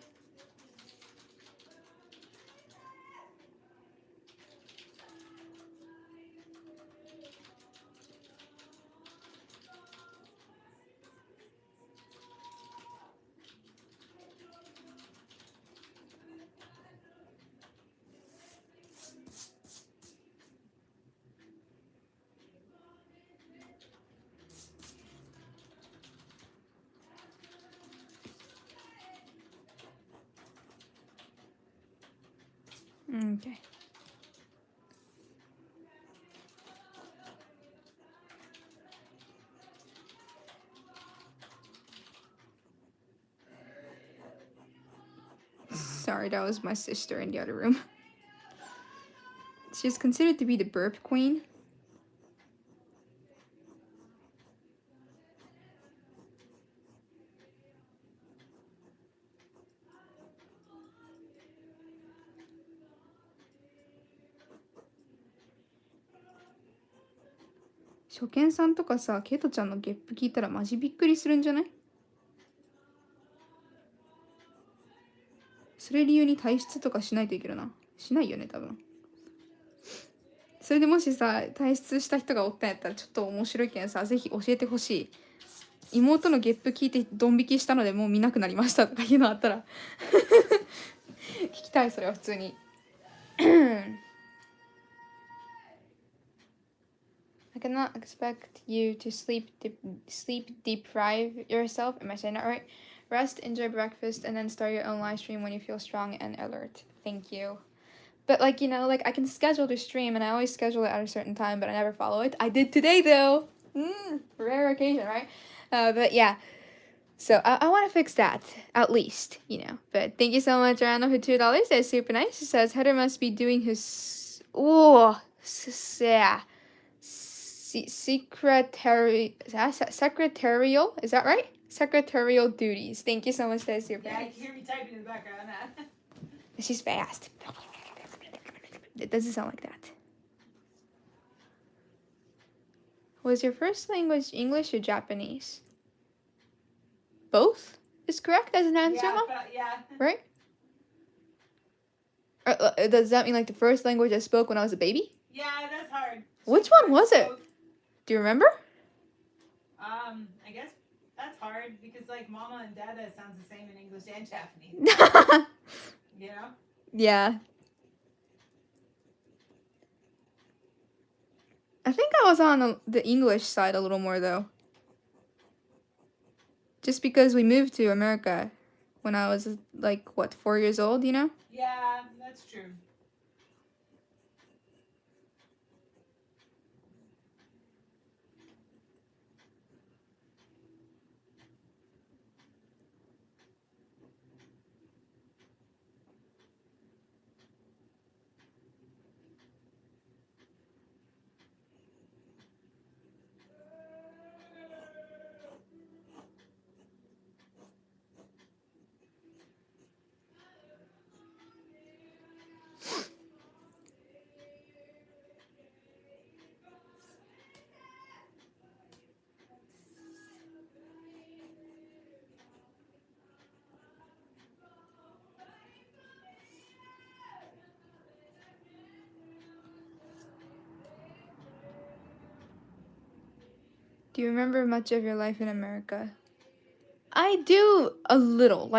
Okay. Sorry, that was my sister in the other room. She's considered to be the burp queen.初見さんとかさ、ケイトちゃんのゲップ聞いたらマジびっくりするんじゃない？それ理由に退出とかしないといけるな。しないよね、多分。それでもしさ、退出した人がおったんやったらちょっと面白いけんさ、ぜひ教えてほしい。妹のゲップ聞いてドン引きしたのでもう見なくなりましたとかいうのあったら聞きたい、それは普通に。I cannot expect you to sleep deprive yourself. Am I saying that right? Rest, enjoy breakfast, and then start your own live stream when you feel strong and alert. Thank you. But like, I can schedule the stream and I always schedule it at a certain time, but I never follow it. I did today though. Rare occasion, right? But yeah. So I want to fix that, at least, But thank you so much, Rana, for $2. That's super nice. It says Heather must be doing his secretarial, is that right? Secretarial duties. Thank you so much, that's super nice. Yeah, I can hear me typing in the background. She's fast. It doesn't sound like that. Was your first language English or Japanese? Both is correct as an answer, Mom? Yeah. Right? Does that mean like the first language I spoke when I was a baby? Yeah, that's hard. Which one was it? Do you remember? I guess that's hard because like Mama and Dada sounds the same in English and Japanese. Yeah. I think I was on the English side a little more though. Just because we moved to America when I was like, 4 years old, Yeah, that's true. Do you remember much of your life in America? I do a little,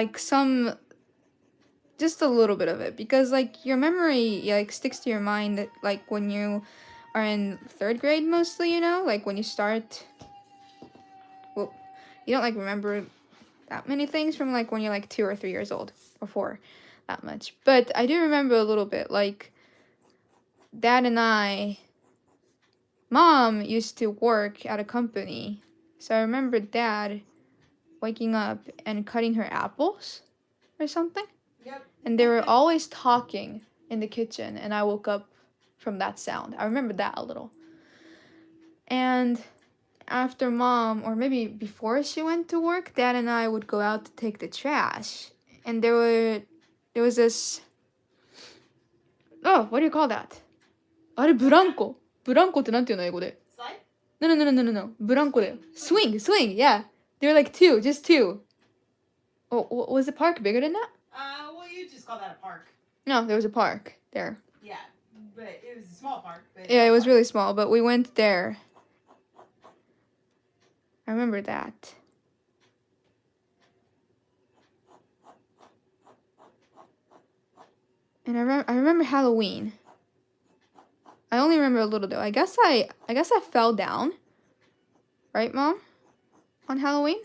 just a little bit of it, because your memory sticks to your mind when you are in 3rd grade mostly, when you start. Well, you don't remember that many things from like when you're like 2 or 3 years old or 4, that much. But I do remember a little bit, like Dad and Mom used to work at a company, so I remember Dad waking up and cutting her apples or something. Yep. And they were always talking in the kitchen, and I woke up from that sound. I remember that a little. And after Mom, or maybe before she went to work, Dad and I would go out to take the trash. And there was this, oh, what do you call that? あれ、ブランコ。ブランコってなんていうの、英語で。Slide? No. ブランコだよ。Swing, yeah. They were like 2, just 2. Oh, was the park bigger than that? Well, you just call that a park. No, there was a park there. Yeah, but it was a small park. But Yeah, it was really small, but we went there. I remember that. And I remember Halloween. I only remember a little though. I guess I fell down. Right, Mom? On Halloween?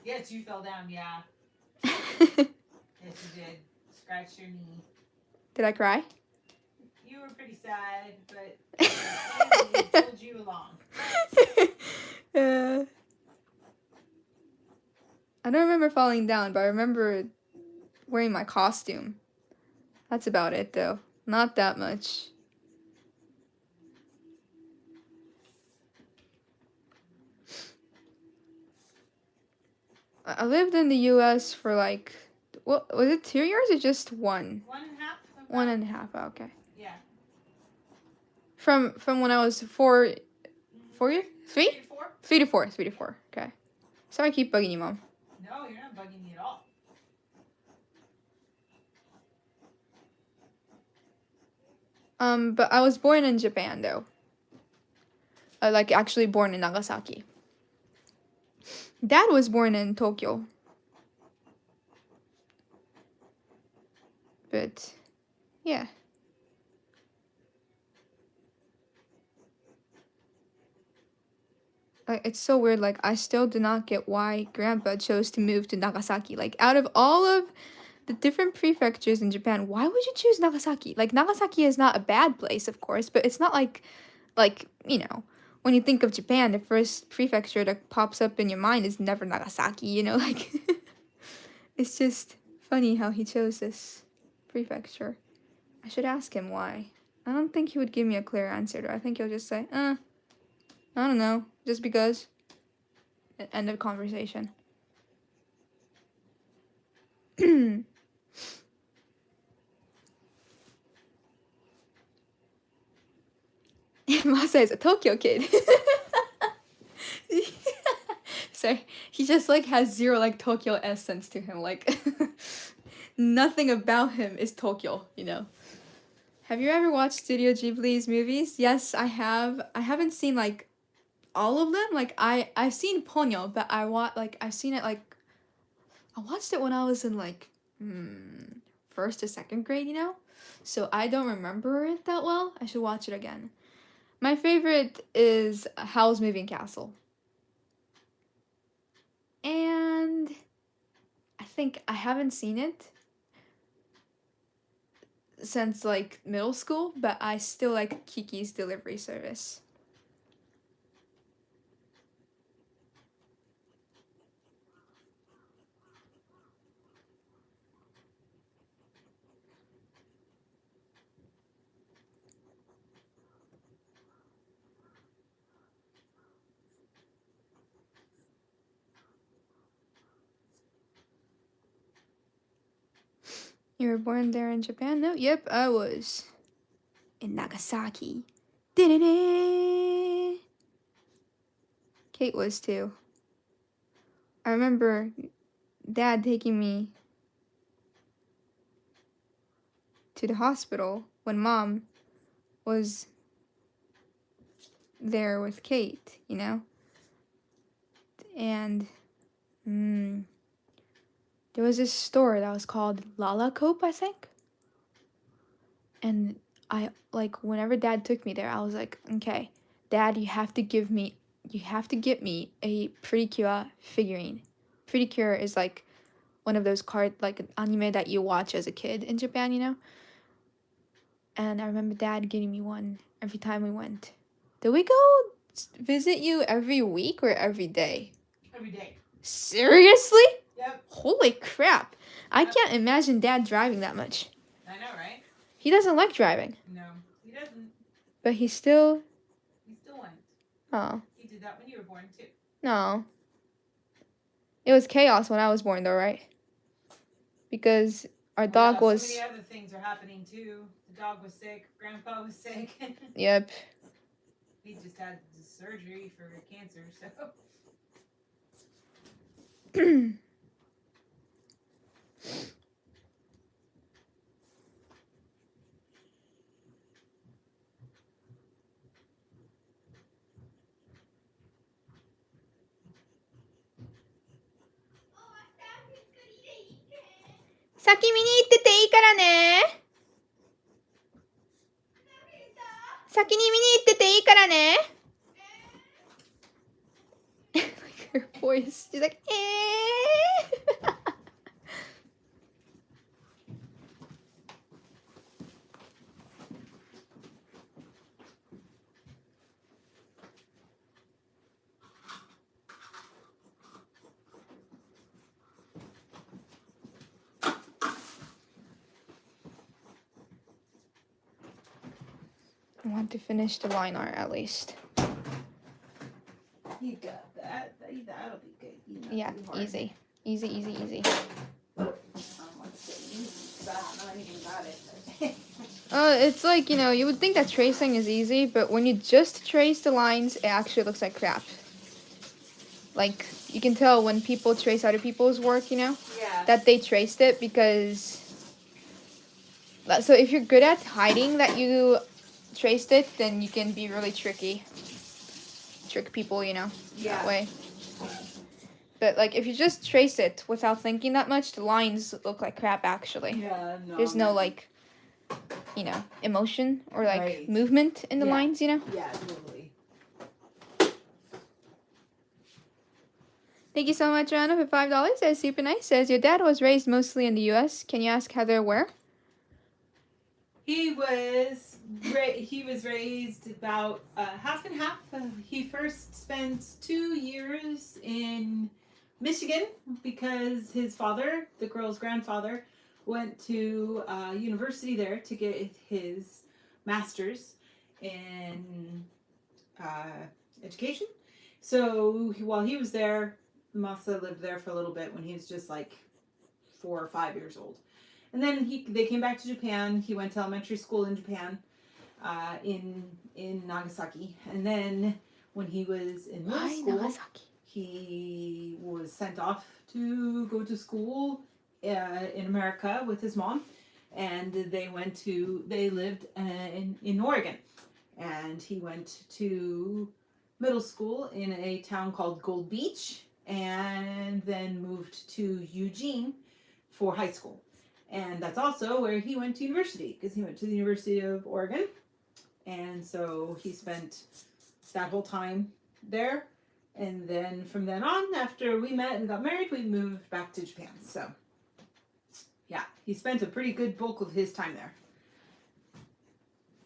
Yes, you fell down, yeah. Yes, you did. Scratched your knee. Did I cry? You were pretty sad, but it pulled you along. I don't remember falling down, but I remember wearing my costume. That's about it, though. Not that much. I lived in the U.S. for like, what was it, 2 years or just 1? 1.5. 1.5. Oh, okay. Yeah. From when I was 4 years? 3? 3 to 4. 3 to 4. Okay. Sorry, I keep bugging you, Mom. No, you're not bugging me at all. But I was born in Japan though. Like actually born in Nagasaki. Dad was born in Tokyo. But yeah. It's so weird, like I still do not get why Grandpa chose to move to Nagasaki. Like out of all of the different prefectures in Japan, why would you choose Nagasaki? Like Nagasaki is not a bad place, of course, but it's not like, you know, when you think of Japan, the first prefecture that pops up in your mind is never Nagasaki, you know, like it's just funny how he chose this prefecture. I should ask him why. I don't think he would give me a clear answer though. I think he'll just say, I don't know, just because. End of conversation. Masa is a Tokyo kid. So he just like has zero like Tokyo essence to him. Like nothing about him is Tokyo, you know. Have you ever watched Studio Ghibli's movies? Yes, I have. I haven't seen like all of them. Like I've seen Ponyo, but I've seen it like I watched it when I was in like first or second grade, you know? So I don't remember it that well. I should watch it again. My favorite is Howl's Moving Castle. And I think I haven't seen it since like middle school, but I still like Kiki's Delivery Service. You were born there in Japan? No? Yep, I was. In Nagasaki. Da-da-da! Kate was too. I remember Dad taking me to the hospital when Mom was there with Kate, you know? And there was this store that was called Lala Cope, I think. And I, like, whenever Dad took me there, I was like, okay, Dad, you have to get me a Pretty Cure figurine. Pretty Cure is like one of those like an anime that you watch as a kid in Japan, you know? And I remember Dad getting me one every time we went. Did we go visit you every week or every day? Every day. Seriously? Yep. Holy crap. I Yep. can't imagine Dad driving that much. I know, right? He doesn't like driving. No, he doesn't. But he still... He still went. Oh. He did that when you were born, too. No. It was chaos when I was born, though, right? Because our dog was... So many other things are happening, too. The dog was sick. Grandpa was sick. Yep. He just had surgery for cancer, so... Saki 見に行ってていいからね。先に見に行ってていいからね。Like her voice. She's like, I want to finish the line art at least. You got that. That'll be good. You know, Yeah, easy. Easy, easy, easy. It's like, you know, you would think that tracing is easy, but when you just trace the lines, it actually looks like crap. Like, you can tell when people trace other people's work, you know? Yeah. That they traced it because... So if you're good at hiding that you traced it, then you can be really tricky. Trick people, you know, that way. But, like, if you just trace it without thinking that much, the lines look like crap, actually. Yeah, no. There's no, like, you know, emotion or, like, Right. movement in the lines, you know? Yeah, totally. Thank you so much, Joanna, for $5. That's super nice. Says, your dad was raised mostly in the U.S. Can you ask Heather where? He was raised about half and half. He first spent 2 years in Michigan because his father, the girl's grandfather, went to university there to get his master's in education. So while he was there, Masa lived there for a little bit when he was just like 4 or 5 years old. And then they came back to Japan. He went to elementary school in Japan, in Nagasaki. And then when he was in middle school, Nagasaki? he was sent off to go to school in America with his mom. And they lived in Oregon. And he went to middle school in a town called Gold Beach, and then moved to Eugene for high school. And that's also where he went to university, because he went to the University of Oregon. And so he spent that whole time there. And then from then on, after we met and got married, we moved back to Japan. So, yeah, he spent a pretty good bulk of his time there.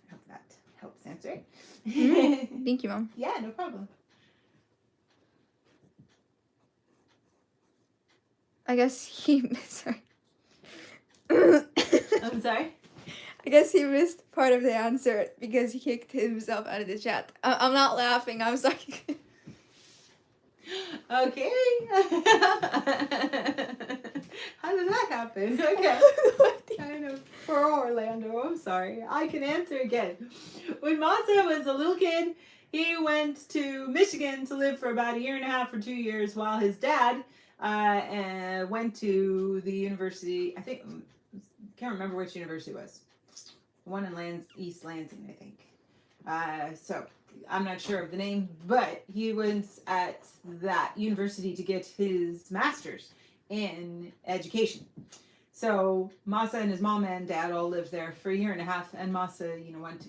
I hope that helps answer. Thank you, Mom. Yeah, no problem. I guess he... Sorry. I'm sorry? I guess he missed part of the answer because he kicked himself out of the chat. I'm not laughing. I'm sorry. Okay. How did that happen? Okay. Kind of for Orlando. I'm sorry. I can answer again. When Masa was a little kid, he went to Michigan to live for about 1.5 years or 2 years while his dad went to the university. Can't remember which university it was. One in East Lansing, I think. So I'm not sure of the name, but he was at that university to get his master's in education. So Masa and his mom and dad all lived there for 1.5 years, and Masa, went to,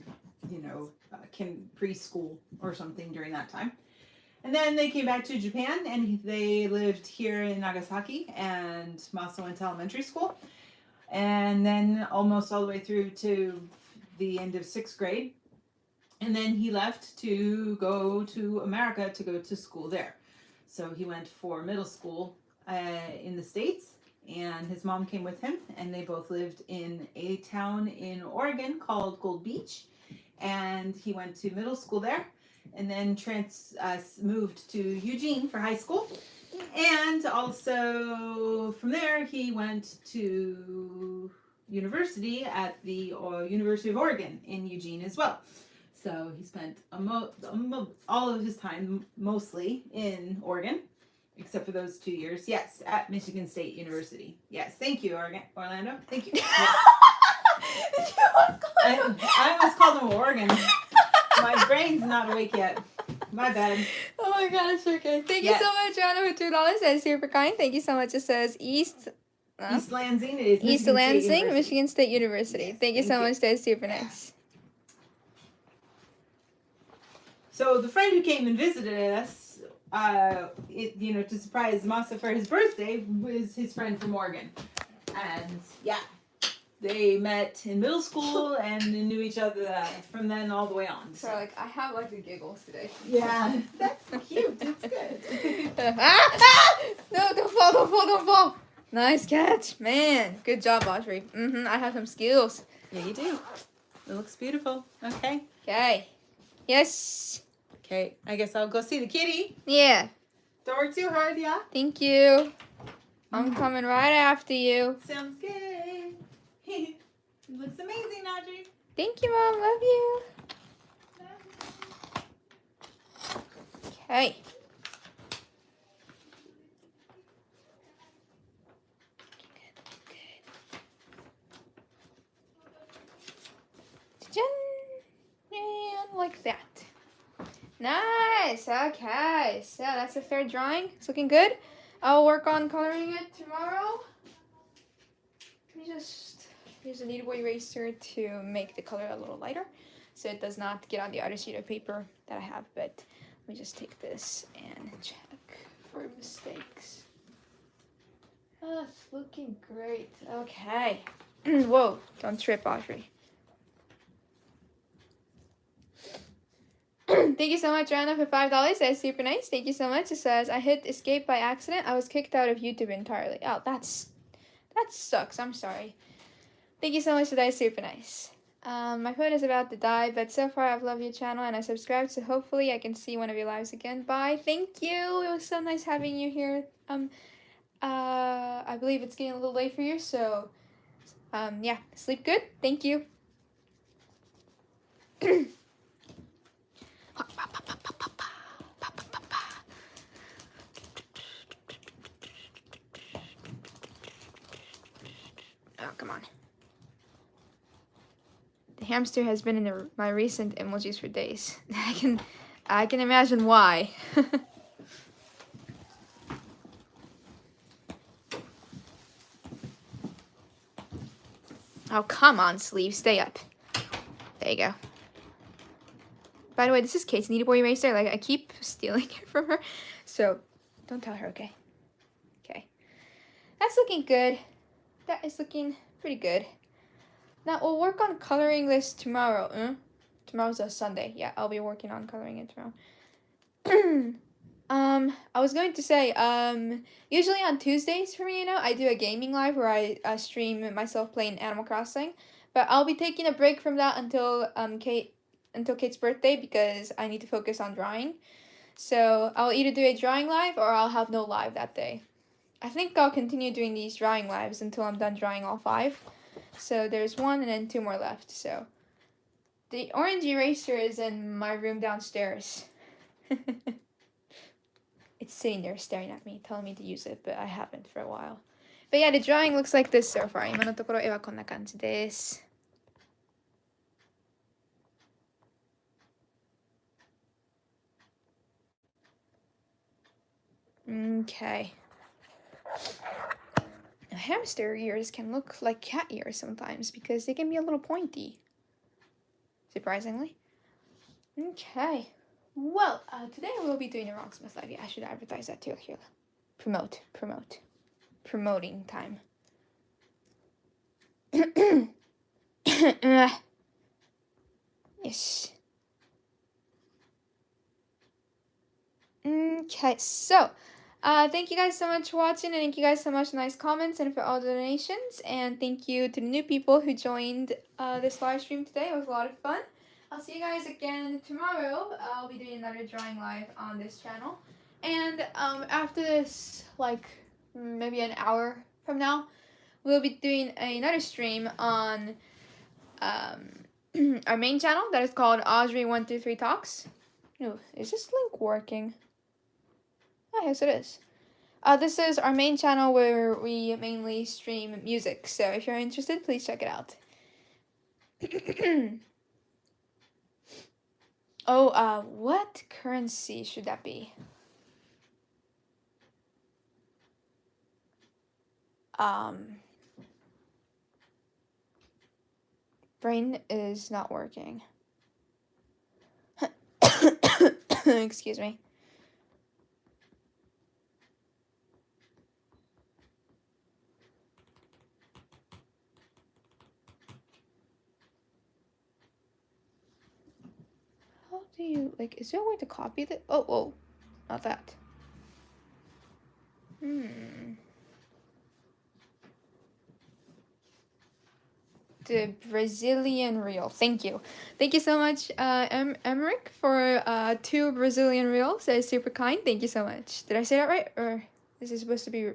preschool or something during that time. And then they came back to Japan, and they lived here in Nagasaki, and Masa went to elementary school. And then almost all the way through to the end of 6th grade. And then he left to go to America to go to school there. So he went for middle school in the States, and his mom came with him, and they both lived in a town in Oregon called Gold Beach. And he went to middle school there, and then moved to Eugene for high school. And also from there, he went to university at the University of Oregon in Eugene as well. So he spent all of his time mostly in Oregon, except for those 2 years. Yes, at Michigan State University. Yes, thank you, Orlando. Thank you. Yes. I almost called him Oregon. My brain's not awake yet. My bad. Oh my gosh, okay. Thank you so much, Joanna, for $2. That's super kind. Thank you so much. It says East Lansing. It is East Lansing, Michigan State University. Yes, thank you so much. That's super nice. So the friend who came and visited us, to surprise Masa for his birthday, was his friend from Oregon. And yeah, they met in middle school and knew each other from then all the way on. So like, I have like the giggles today. Yeah, that's cute. It's good. No, don't fall. Nice catch, man. Good job, Audrey. I have some skills. Yeah, you do. It looks beautiful. Okay. Okay. Yes. Okay, I guess I'll go see the kitty. Yeah. Don't work too hard, yeah? Thank you. I'm coming right after you. Sounds good. It looks amazing, Audrey. Thank you, Mom. Love you. Okay. Jen. And like that. Nice. Okay. So that's a fair drawing. It's looking good. I'll work on coloring it tomorrow. Let me just use a needle eraser to make the color a little lighter so it does not get on the other sheet of paper that I have. But let me just take this and check for mistakes. Oh, it's looking great. Okay. Whoa. Don't trip, Audrey. Thank you so much, Rana, for $5. That's super nice. Thank you so much. It says, I hit escape by accident. I was kicked out of YouTube entirely. Oh, that sucks. I'm sorry. Thank you so much for that. Super nice. My phone is about to die, but so far I've loved your channel and I subscribed, so hopefully I can see one of your lives again. Bye. Thank you. It was so nice having you here. I believe it's getting a little late for you, so yeah, sleep good. Thank you. Oh, come on. The hamster has been in my recent emojis for days. I can imagine why. Oh, come on, sleeve. Stay up. There you go. By the way, this is Kate's needleboard eraser. Like, I keep stealing it from her. So, don't tell her, okay? Okay. That's looking good. That is looking pretty good. Now, we'll work on coloring this tomorrow. Tomorrow's a Sunday. Yeah, I'll be working on coloring it tomorrow. I was going to say, usually on Tuesdays for me, I do a gaming live where I stream myself playing Animal Crossing. But I'll be taking a break from that until Kate's birthday because I need to focus on drawing. So I'll either do a drawing live or I'll have no live that day. I think I'll continue doing these drawing lives until I'm done drawing all 5. So there's 1 and then 2 more left. So the orange eraser is in my room downstairs. It's sitting there staring at me, telling me to use it, but I haven't for a while. But yeah, the drawing looks like this so far. 今のところ絵はこんな感じです。Okay. Hamster ears can look like cat ears sometimes because they can be a little pointy. Surprisingly. Okay. Well, today we'll be doing a rocksmith live. I should advertise that too. Here, promoting time. Yes. Okay, so thank you guys so much for watching, and thank you guys so much for nice comments and for all the donations, and thank you to the new people who joined this live stream today. It was a lot of fun. I'll see you guys again tomorrow. I'll be doing another drawing live on this channel, and after this, like maybe an hour from now, we'll be doing another stream on our main channel that is called Audrey123 Talks. No, is this link working? Oh, yes, it is. This is our main channel where we mainly stream music. So if you're interested, please check it out. Oh, what currency should that be? Brain is not working. Excuse me. How do you, like, is there a way to copy that? Oh, whoa, not that. The Brazilian real. Thank you. Thank you so much, Emmerich, for 2 Brazilian reals. That is super kind. Thank you so much. Did I say that right? Or is it supposed to be...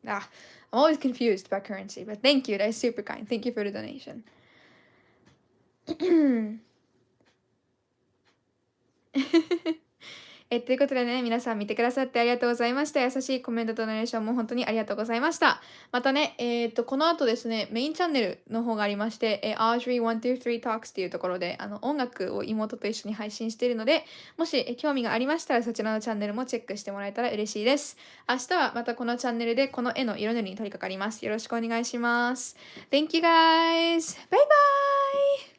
I'm always confused about currency, but thank you. That is super kind. Thank you for the donation.ということでね、皆さん見てくださってありがとうございました。優しいコメントとナレーションも本当にありがとうございました。またね、この後ですね、メインチャンネルの方がありまして、Audrey123 Talks っていうところで、音楽を妹と一緒に配信しているので、もし、興味がありましたら、そちらのチャンネルもチェックしてもらえたら嬉しいです。明日はまたこのチャンネルでこの絵の色塗りに取り掛かります。よろしくお願いします。Thank you guys! バイバイ